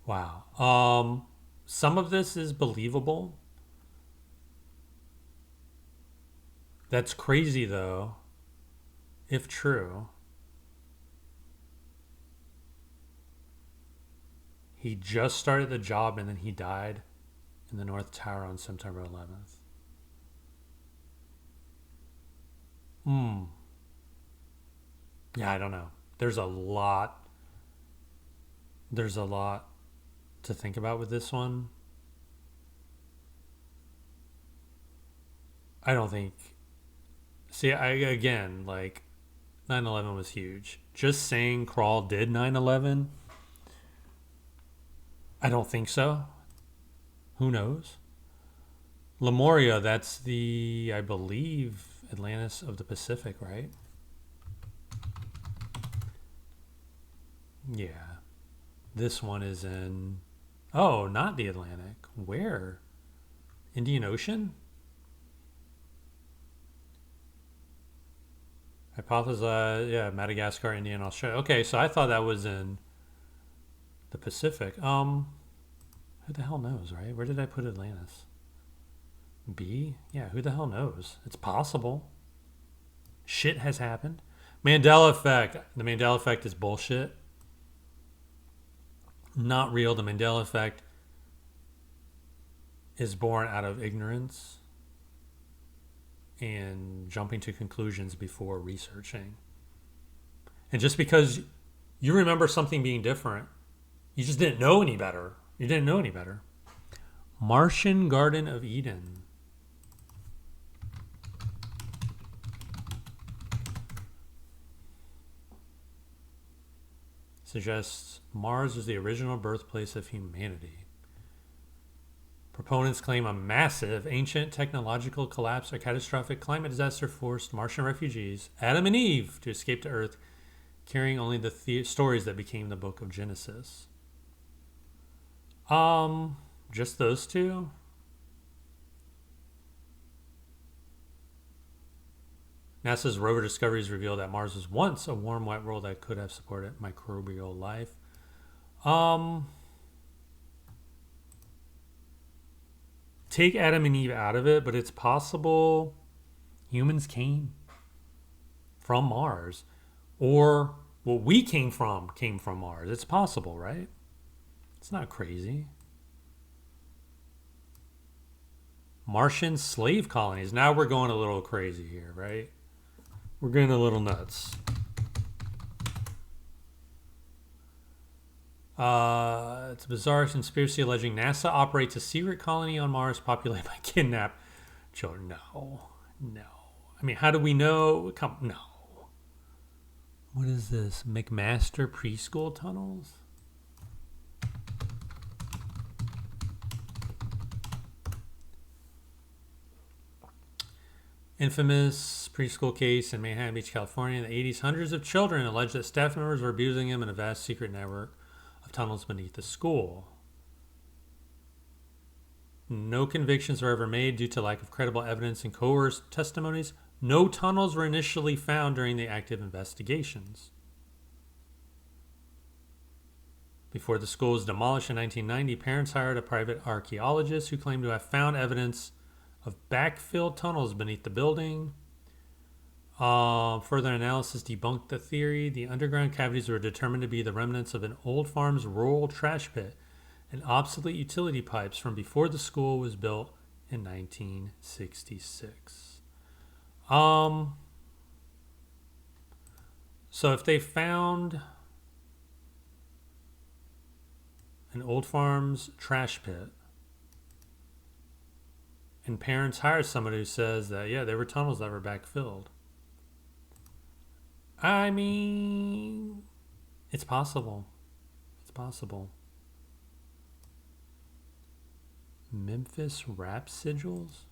Wow. Some of this is believable. That's crazy, though, if true. He just started the job and then he died in the North Tower on September 11th. Yeah, I don't know. There's a lot to think about with this one. I don't think... See, again, like, 9/11 was huge. Just saying Kroll did 9/11... I don't think so. Who knows? Lemuria, that's the, I believe, Atlantis of the Pacific, right? Yeah. This one is in... Oh, not the Atlantic. Where? Indian Ocean? Hypothesize, yeah, Madagascar, India, and Australia. Okay, so I thought that was in the Pacific. Who the hell knows, right? Where did I put Atlantis? B? Yeah, who the hell knows? It's possible. Shit has happened. Mandela effect. The Mandela effect is bullshit. Not real. The Mandela effect is born out of ignorance and jumping to conclusions before researching. And just because you remember something being different, you just didn't know any better. You didn't know any better. Martian Garden of Eden. Suggests Mars was the original birthplace of humanity. Proponents claim a massive ancient technological collapse or catastrophic climate disaster forced Martian refugees, Adam and Eve, to escape to Earth, carrying only the stories that became the book of Genesis. Just those two? NASA's rover discoveries reveal that Mars was once a warm, wet world that could have supported microbial life. Take Adam and Eve out of it, but it's possible humans came from Mars. Or what we came from Mars. It's possible, right? It's not crazy. Martian slave colonies. Now we're going a little crazy here, right? We're getting a little nuts. It's a bizarre conspiracy alleging NASA operates a secret colony on Mars populated by kidnapped children. No. I mean, how do we know? No. What is this? McMaster preschool tunnels? Infamous preschool case in Manhattan Beach, California in the 80s. Hundreds of children alleged that staff members were abusing them in a vast secret network of tunnels beneath the school. No convictions were ever made due to lack of credible evidence and coerced testimonies. No tunnels were initially found during the active investigations. Before the school was demolished in 1990, parents hired a private archaeologist who claimed to have found evidence of backfilled tunnels beneath the building. Further analysis debunked the theory. The underground cavities were determined to be the remnants of an old farm's rural trash pit and obsolete utility pipes from before the school was built in 1966. So if they found an old farm's trash pit and parents hired somebody who says that, yeah, there were tunnels that were backfilled, I mean, it's possible. It's possible. Memphis rap sigils?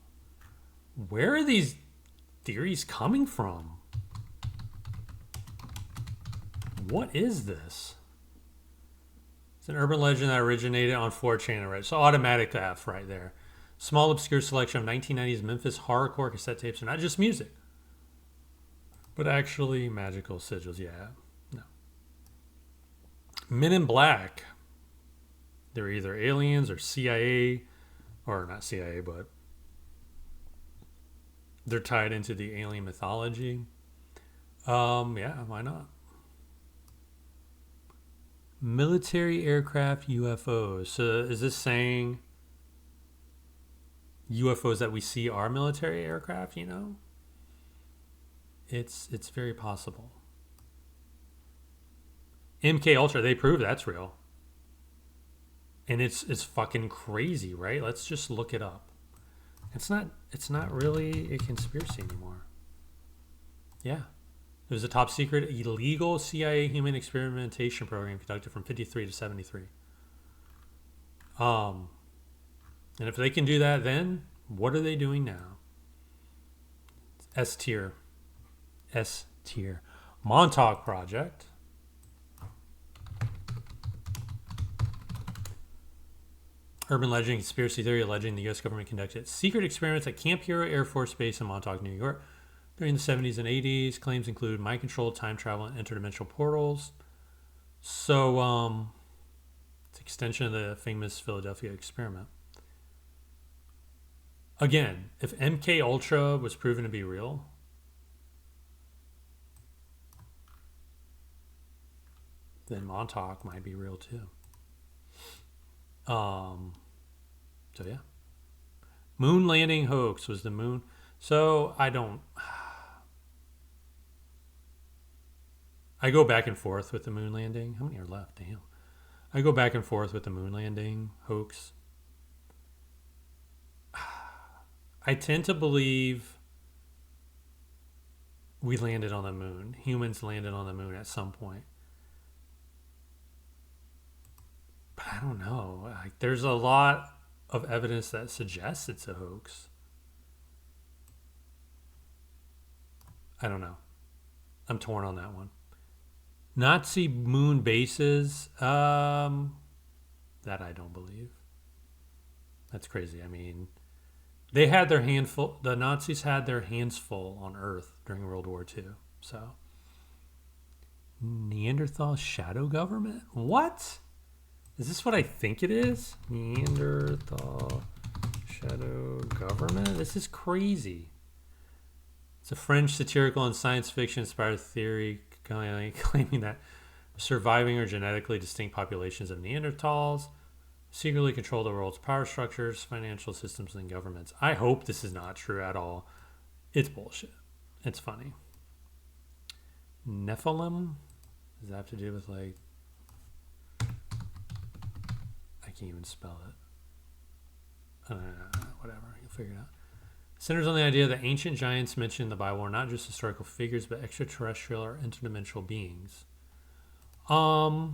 Where are these theories coming from? What is this? It's an urban legend that originated on 4chan, right? So automatic F right there. Small obscure selection of 1990s Memphis horrorcore cassette tapes are not just music, but actually magical sigils. Yeah, no. Men in Black. They're either aliens or CIA, or not CIA, but they're tied into the alien mythology. Yeah, why not? Military aircraft UFOs. So is this saying UFOs that we see are military aircraft, you know? It's very possible. MK Ultra, they prove that's real. And it's fucking crazy, right? Let's just look it up. It's not really a conspiracy anymore. Yeah. It was a top secret illegal CIA human experimentation program conducted from 53 to 73. And if they can do that then, what are they doing now? S tier. S tier. Montauk Project. Urban legend, conspiracy theory alleging the U.S. government conducted secret experiments at Camp Hero Air Force Base in Montauk, New York during the 70s and 80s. Claims include mind-controlled time travel and interdimensional portals. So, it's an extension of the famous Philadelphia experiment. Again, if MK Ultra was proven to be real, then Montauk might be real too. So yeah. Moon landing hoax. Was the moon? So I go back and forth with the moon landing. How many are left? Damn. I go back and forth with the moon landing hoax. I tend to believe we landed on the moon. Humans landed on the moon at some point. But I don't know. Like, there's a lot of evidence that suggests it's a hoax. I don't know. I'm torn on that one. Nazi moon bases. That I don't believe. That's crazy. I mean, they had their handful. The Nazis had their hands full on Earth during World War II. So, Neanderthal shadow government? What? Is this what I think it is? Neanderthal shadow government? This is crazy. It's a French satirical and science fiction inspired theory claiming that surviving or genetically distinct populations of Neanderthals secretly control the world's power structures, financial systems, and governments. I hope this is not true at all. It's bullshit. It's funny. Nephilim? Does that have to do with like... I can't even spell it. Whatever. You'll figure it out. Centers on the idea that ancient giants mentioned in the Bible are not just historical figures, but extraterrestrial or interdimensional beings. So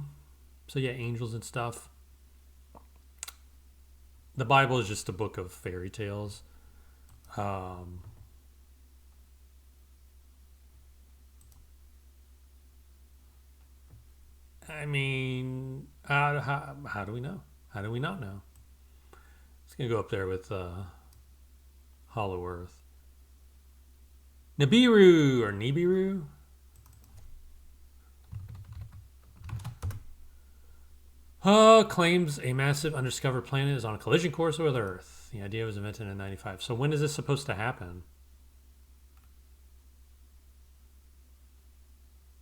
yeah, angels and stuff. The Bible is just a book of fairy tales. I mean, how do we know? How do we not know? It's going to go up there with Hollow Earth. Nibiru or Nibiru? Claims a massive undiscovered planet is on a collision course with Earth. The idea was invented in 95. So when is this supposed to happen?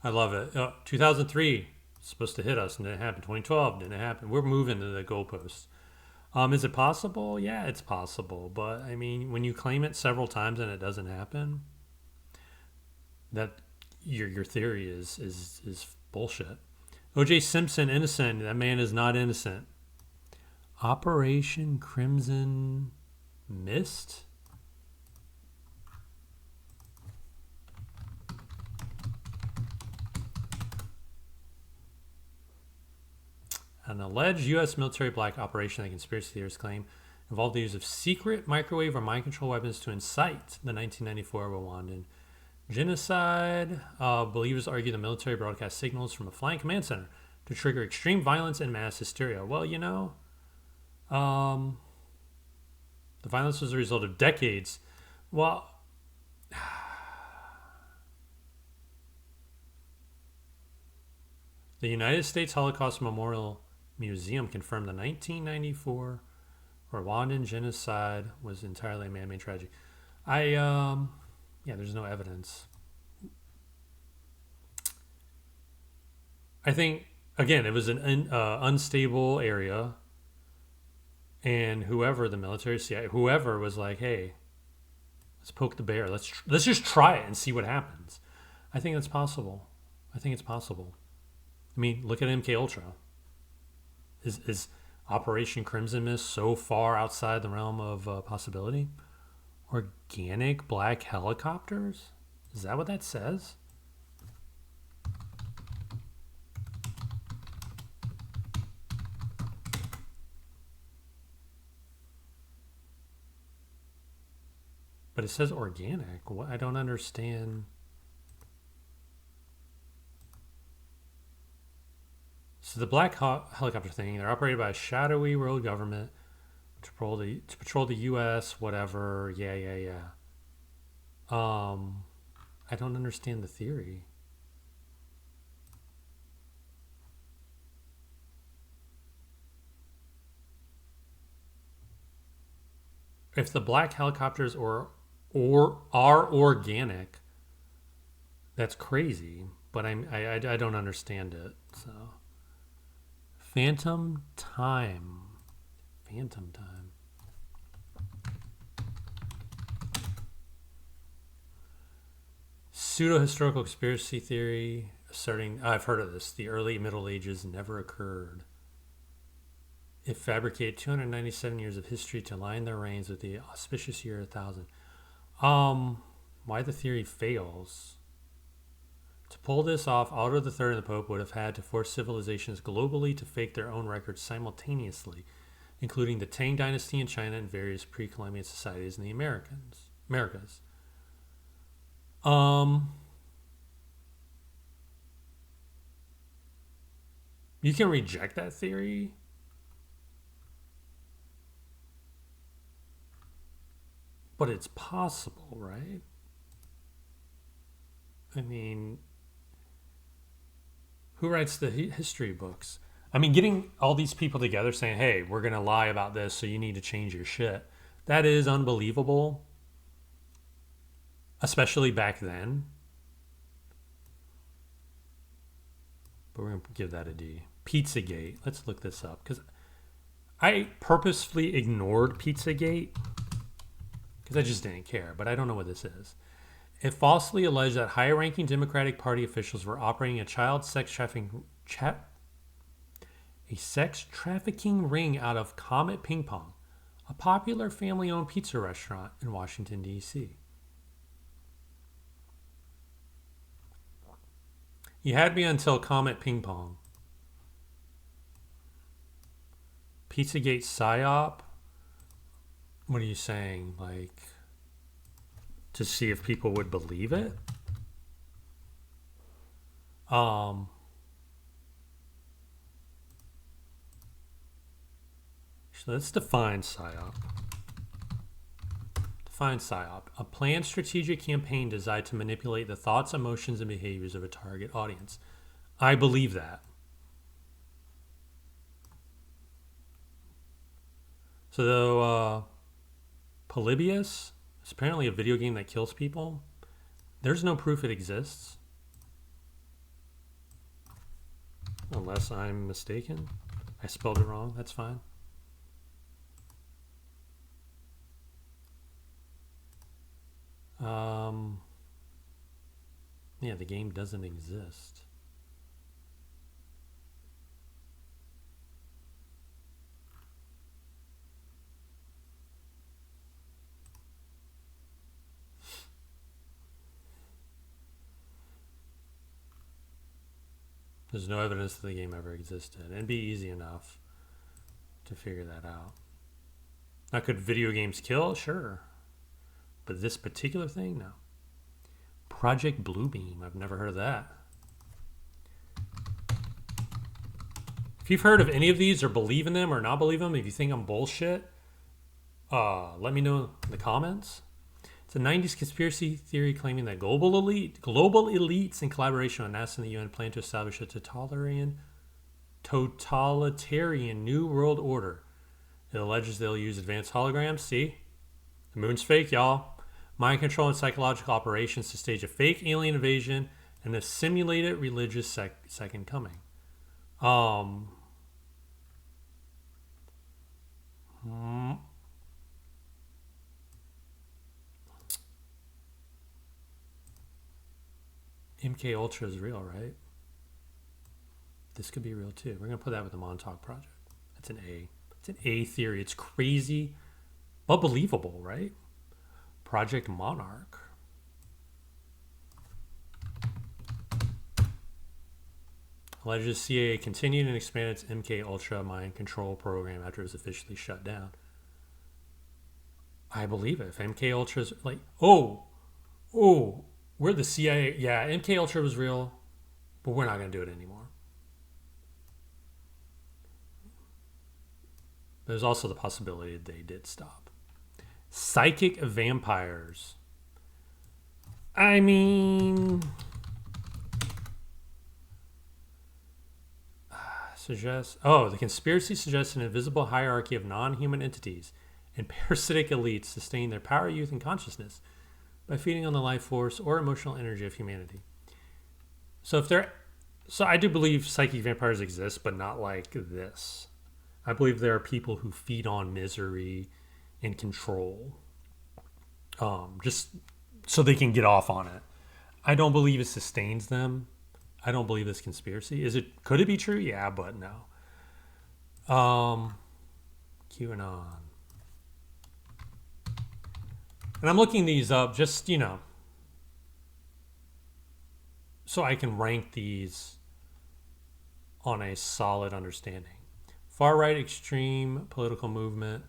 I love it. 2003. It's supposed to hit us and didn't happen. 2012 didn't happen. We're moving to the goalposts. Is it possible? Yeah, it's possible. But I mean, when you claim it several times and it doesn't happen, that your theory is bullshit. O.J. Simpson innocent. That man is not innocent. Operation Crimson Mist. An alleged U.S. military black operation that conspiracy theorists claim involved the use of secret microwave or mind control weapons to incite the 1994 Rwandan genocide. Believers argue the military broadcast signals from a flying command center to trigger extreme violence and mass hysteria. Well, you know, the violence was a result of decades. Well, the United States Holocaust Memorial Museum confirmed the 1994 Rwandan genocide was entirely a man-made tragedy. Yeah, there's no evidence. I think, again, it was an unstable area, and whoever the military, CIA, whoever was like, hey, let's poke the bear. Let's just try it and see what happens. I think that's possible. I think it's possible. I mean, look at MK Ultra. Is Operation Crimson Mist so far outside the realm of possibility? Organic black helicopters? Is that what that says? But it says organic. What? I don't understand. So the black helicopter thing, they're operated by a shadowy world government to patrol the U.S. Whatever. Yeah. I don't understand the theory. If the black helicopters are organic, that's crazy. But I don't understand it. So. Phantom time. Pseudo-historical conspiracy theory asserting, I've heard of this, the early Middle Ages never occurred. It fabricated 297 years of history to align their reigns with the auspicious year 1000. Why the theory fails? To pull this off, Otto III and the Pope would have had to force civilizations globally to fake their own records simultaneously, including the Tang Dynasty in China and various pre-Columbian societies in the Americas. You can reject that theory, but it's possible, right? I mean, who writes the history books? I mean, getting all these people together saying, hey, we're going to lie about this, so you need to change your shit. That is unbelievable. Especially back then. But we're going to give that a D. Pizzagate. Let's look this up. Because I purposefully ignored Pizzagate. Because I just didn't care. But I don't know what this is. It falsely alleged that high-ranking Democratic Party officials were operating a child sex trafficking ring out of Comet Ping Pong, a popular family-owned pizza restaurant in Washington, D.C. You had me until Comet Ping Pong. Pizzagate PSYOP? What are you saying? Like, to see if people would believe it? So let's define PSYOP. Define PSYOP. A planned strategic campaign designed to manipulate the thoughts, emotions, and behaviors of a target audience. I believe that. So, Polybius is apparently a video game that kills people. There's no proof it exists. unless I'm mistaken. I spelled it wrong. That's fine. Yeah, the game doesn't exist. There's no evidence that the game ever existed. It'd be easy enough to figure that out. Now, could video games kill? Sure. But this particular thing, no. Project Bluebeam. I've never heard of that. If you've heard of any of these or believe in them or not believe them, if you think I'm bullshit, let me know in the comments. It's a 90s conspiracy theory claiming that global elites in collaboration with NASA and the UN plan to establish a totalitarian new world order. It alleges they'll use advanced holograms. See? The moon's fake, y'all. Mind control and psychological operations to stage a fake alien invasion and a simulated religious second coming. MK Ultra is real, right? This could be real too. We're gonna put that with the Montauk Project. That's an A. It's an A theory. It's crazy, but believable, right? Project Monarch. Alleges CIA continued and expanded its MK Ultra mind control program after it was officially shut down. I believe it. If MK Ultra's like, we're the CIA. Yeah, MK Ultra was real, but we're not going to do it anymore. There's also the possibility that they did stop. Psychic vampires. I mean, the conspiracy suggests an invisible hierarchy of non-human entities and parasitic elites sustain their power, youth, and consciousness by feeding on the life force or emotional energy of humanity. So I do believe psychic vampires exist, but not like this. I believe there are people who feed on misery and control, just so they can get off on it. I don't believe it sustains them. I don't believe this conspiracy. Could it be true? Yeah, but no. QAnon. And I'm looking these up just, so I can rank these on a solid understanding. Far-right extreme political movement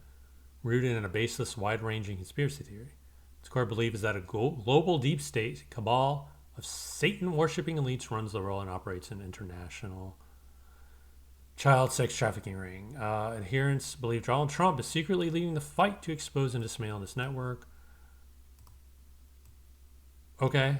rooted in a baseless, wide-ranging conspiracy theory. Its core belief is that a global deep state cabal of Satan-worshipping elites runs the world and operates an international child sex trafficking ring. Adherents believe Donald Trump is secretly leading the fight to expose and dismantle this network. Okay.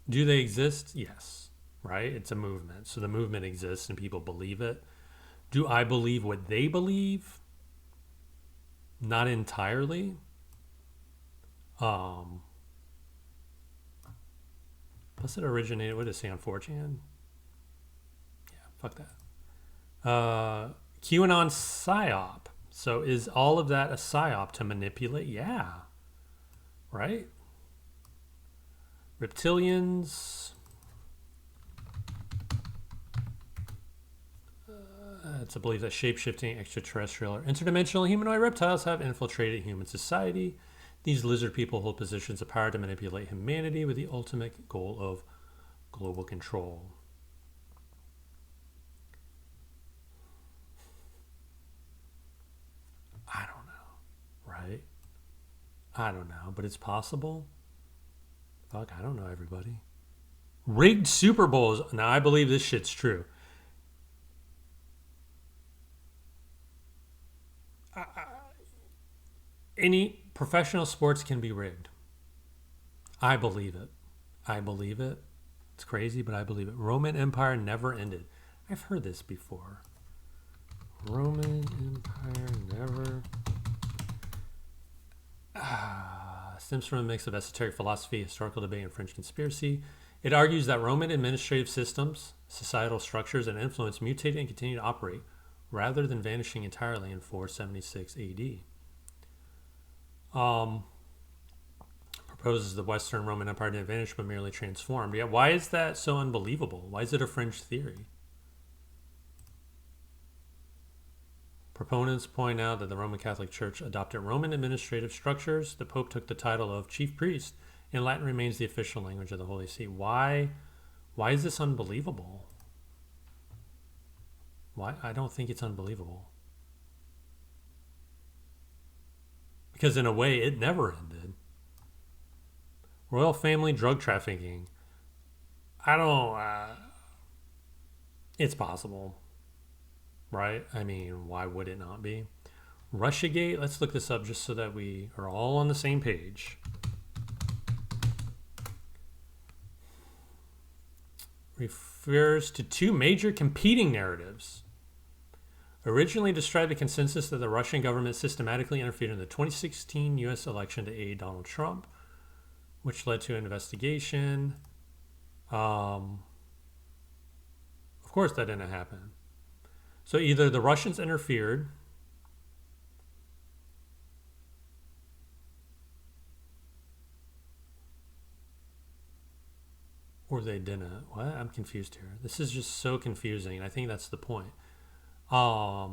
Do they exist? Yes. Right? It's a movement. So the movement exists and people believe it. Do I believe what they believe? Not entirely. Plus it originated, what did it say on 4chan? Yeah, fuck that. QAnon PSYOP. So is all of that a PSYOP to manipulate? Yeah. Right? Reptilians. It's a belief that shape-shifting extraterrestrial or interdimensional humanoid reptiles have infiltrated human society. These lizard people hold positions of power to manipulate humanity with the ultimate goal of global control. I don't know, right? I don't know, but it's possible. Fuck, I don't know, everybody. Rigged Super Bowls. Now, I believe this shit's true. Any professional sports can be rigged. I believe it. I believe it. It's crazy, but I believe it. Roman Empire never ended. I've heard this before. Roman Empire never stems from a mix of esoteric philosophy, historical debate, and French conspiracy. It argues that Roman administrative systems, societal structures, and influence mutated and continue to operate rather than vanishing entirely in 476 AD. Proposes the Western Roman Empire didn't vanish but merely transformed. Yeah, why is that so unbelievable? Why is it a fringe theory? Proponents point out that the Roman Catholic Church adopted Roman administrative structures. The Pope took the title of chief priest, and Latin remains the official language of the Holy See. Why is this unbelievable? Why? I don't think it's unbelievable. Because in a way, it never ended. Royal family drug trafficking. I don't. It's possible, right? I mean, why would it not be? Russiagate. Let's look this up just so that we are all on the same page. Refers to two major competing narratives. Originally described the consensus that the Russian government systematically interfered in the 2016 U.S. election to aid Donald Trump, which led to an investigation. Of course, that didn't happen. So either the Russians interfered, or they didn't. What? I'm confused here. This is just so confusing. I think that's the point. I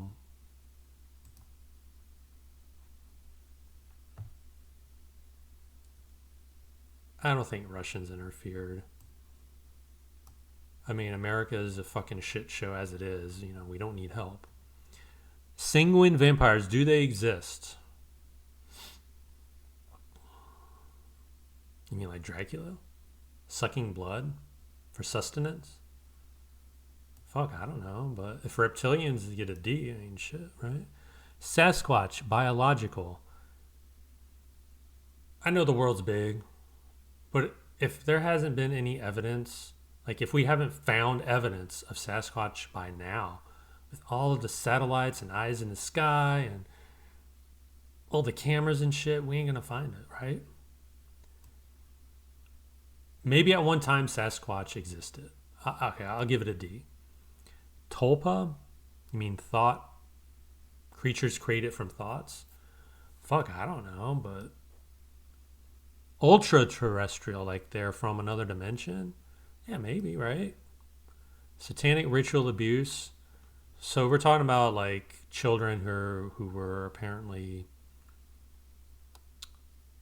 don't think Russians interfered. I mean, America is a fucking shit show as it is. You know, we don't need help. Sanguine vampires, do they exist? You mean like Dracula? Sucking blood for sustenance? Fuck, I don't know. But if reptilians get a D, I mean, shit, right? Sasquatch, biological. I know the world's big, but if there hasn't been any evidence, like if we haven't found evidence of Sasquatch by now, with all of the satellites and eyes in the sky and all the cameras and shit, we ain't gonna find it, right? Maybe at one time Sasquatch existed. Okay, I'll give it a D. Tulpa? You mean thought? Creatures created from thoughts? Fuck, I don't know, but ultra terrestrial, like they're from another dimension? Yeah, maybe, right? Satanic ritual abuse. So we're talking about like children who were apparently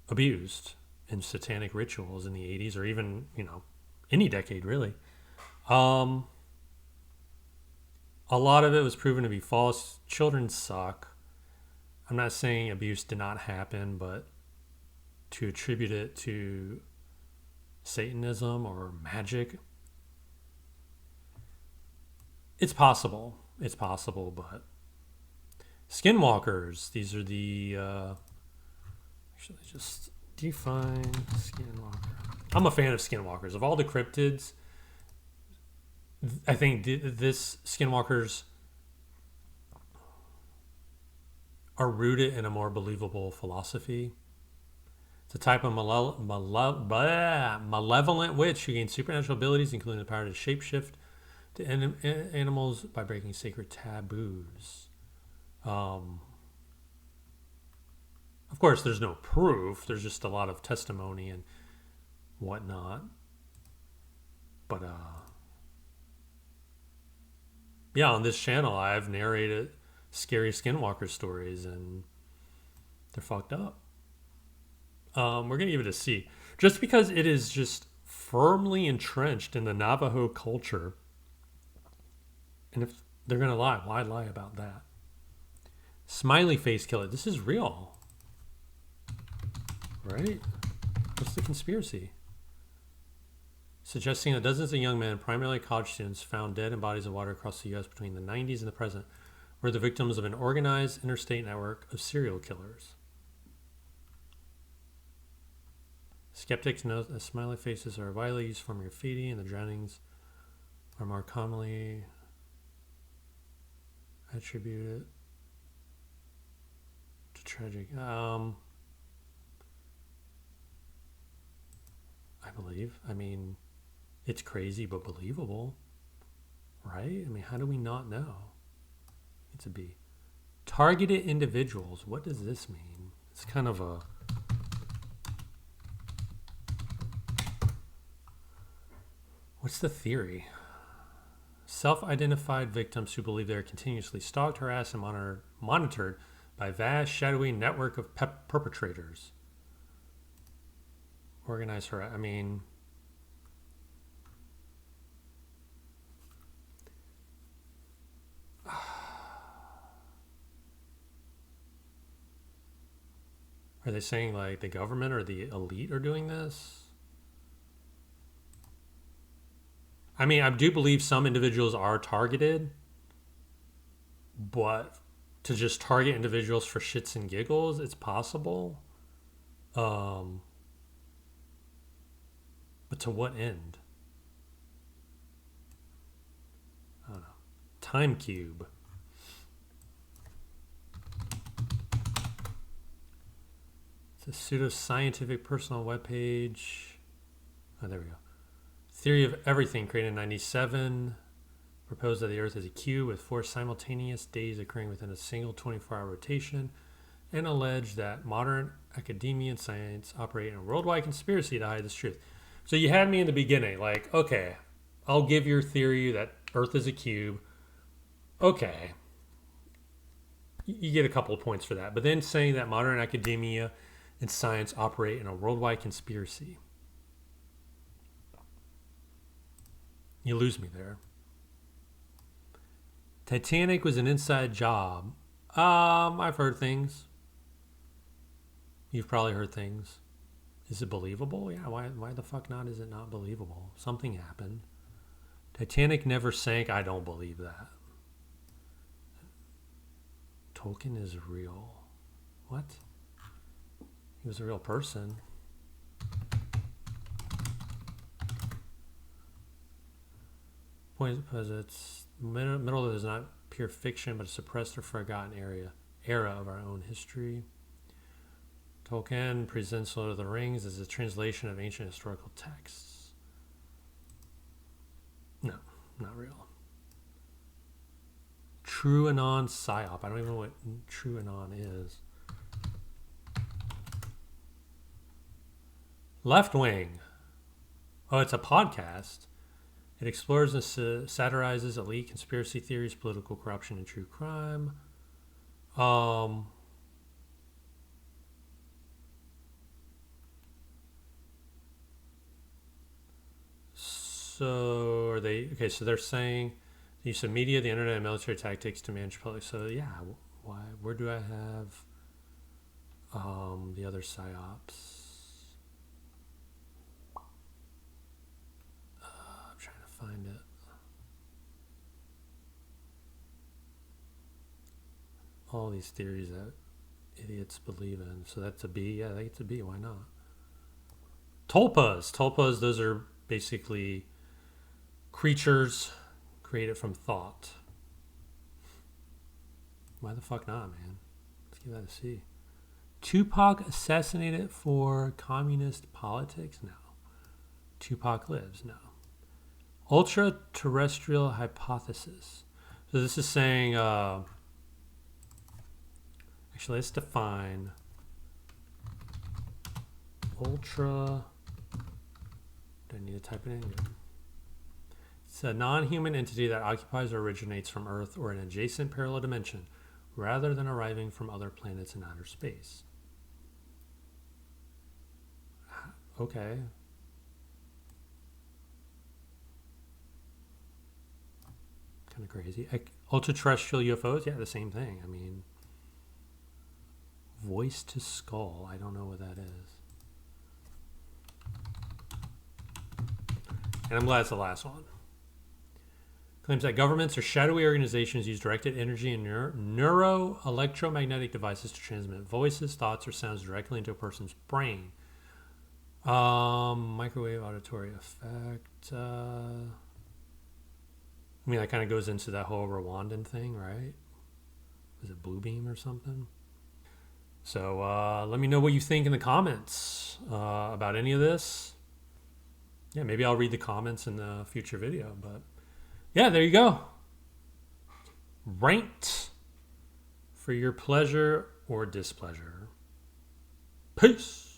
abused in satanic rituals in the 80s, or even, you know, any decade really. A lot of it was proven to be false. Children suck. I'm not saying abuse did not happen, but to attribute it to Satanism or magic, it's possible. It's possible, but skinwalkers, these are the actually just define skinwalker. I'm a fan of skinwalkers. Of all the cryptids, I think this skinwalkers are rooted in a more believable philosophy. It's a type of malevolent witch who gains supernatural abilities, including the power to shapeshift to animals by breaking sacred taboos. Of course, there's no proof. There's just a lot of testimony and whatnot. But yeah, on this channel, I've narrated scary skinwalker stories, and they're fucked up. We're going to give it a C. Just because it is just firmly entrenched in the Navajo culture. And if they're going to lie, why lie about that? Smiley face killer. This is real. Right? What's the conspiracy? Suggesting that dozens of young men, primarily college students, found dead in bodies of water across the U.S. between the 90s and the present were the victims of an organized interstate network of serial killers. Skeptics note that smiley faces are widely used for graffiti, and the drownings are more commonly Attribute it to tragic. I believe. I mean, it's crazy but believable, right? I mean, how do we not know? It's a B. Targeted individuals. What does this mean? It's kind of a... What's the theory? Self-identified victims who believe they are continuously stalked, harassed, and monitored by a vast, shadowy network of perpetrators. Organized harassment. I mean... Are they saying like the government or the elite are doing this? I mean, I do believe some individuals are targeted, but to just target individuals for shits and giggles, it's possible. But to what end? I don't know. Time Cube. It's a pseudo-scientific personal webpage. Oh, there we go. Theory of Everything, created in 1997. Proposed that the Earth is a cube with 4 simultaneous days occurring within a single 24-hour rotation, and alleged that modern academia and science operate in a worldwide conspiracy to hide this truth. So you had me in the beginning, like, okay, I'll give your theory that Earth is a cube. Okay. You get a couple of points for that. But then saying that modern academia and science operate in a worldwide conspiracy. You lose me there. Titanic was an inside job. I've heard things. You've probably heard things. Is it believable? Yeah, why the fuck not is it not believable? Something happened. Titanic never sank. I don't believe that. Tolkien is real. What? He was a real person. Point because it's middle is not pure fiction, but a suppressed or forgotten era of our own history. Tolkien presents Lord of the Rings as a translation of ancient historical texts. No, not real. True Anon PSYOP. I don't even know what True Anon is. Left Wing. Oh, it's a podcast. It explores and satirizes elite conspiracy theories, political corruption, and true crime. So are they okay? So they're saying the use of media, the internet, and military tactics to manage public. So yeah, why? Where do I have the other psyops? I'm trying to find it. All these theories that idiots believe in. So that's a B. Yeah, it's a B. Why not? Tulpas. Those are basically creatures created from thought. Why the fuck not, man? Let's give that a C. Tupac assassinated for communist politics? No. Tupac lives? No. Ultra-terrestrial hypothesis. So this is saying, actually, let's define ultra. Do I need to type it in? Good. It's a non-human entity that occupies or originates from Earth or an adjacent parallel dimension, rather than arriving from other planets in outer space. Okay. Kind of crazy. Ultra-terrestrial UFOs? Yeah, the same thing. I mean, voice to skull. I don't know what that is. And I'm glad it's the last one. Claims that governments or shadowy organizations use directed energy and neuro-electromagnetic devices to transmit voices, thoughts, or sounds directly into a person's brain. Microwave auditory effect. I mean, that kind of goes into that whole Rwandan thing, right? Is it Bluebeam or something? So let me know what you think in the comments about any of this. Yeah, maybe I'll read the comments in the future video. But yeah, there you go. Ranked for your pleasure or displeasure. Peace.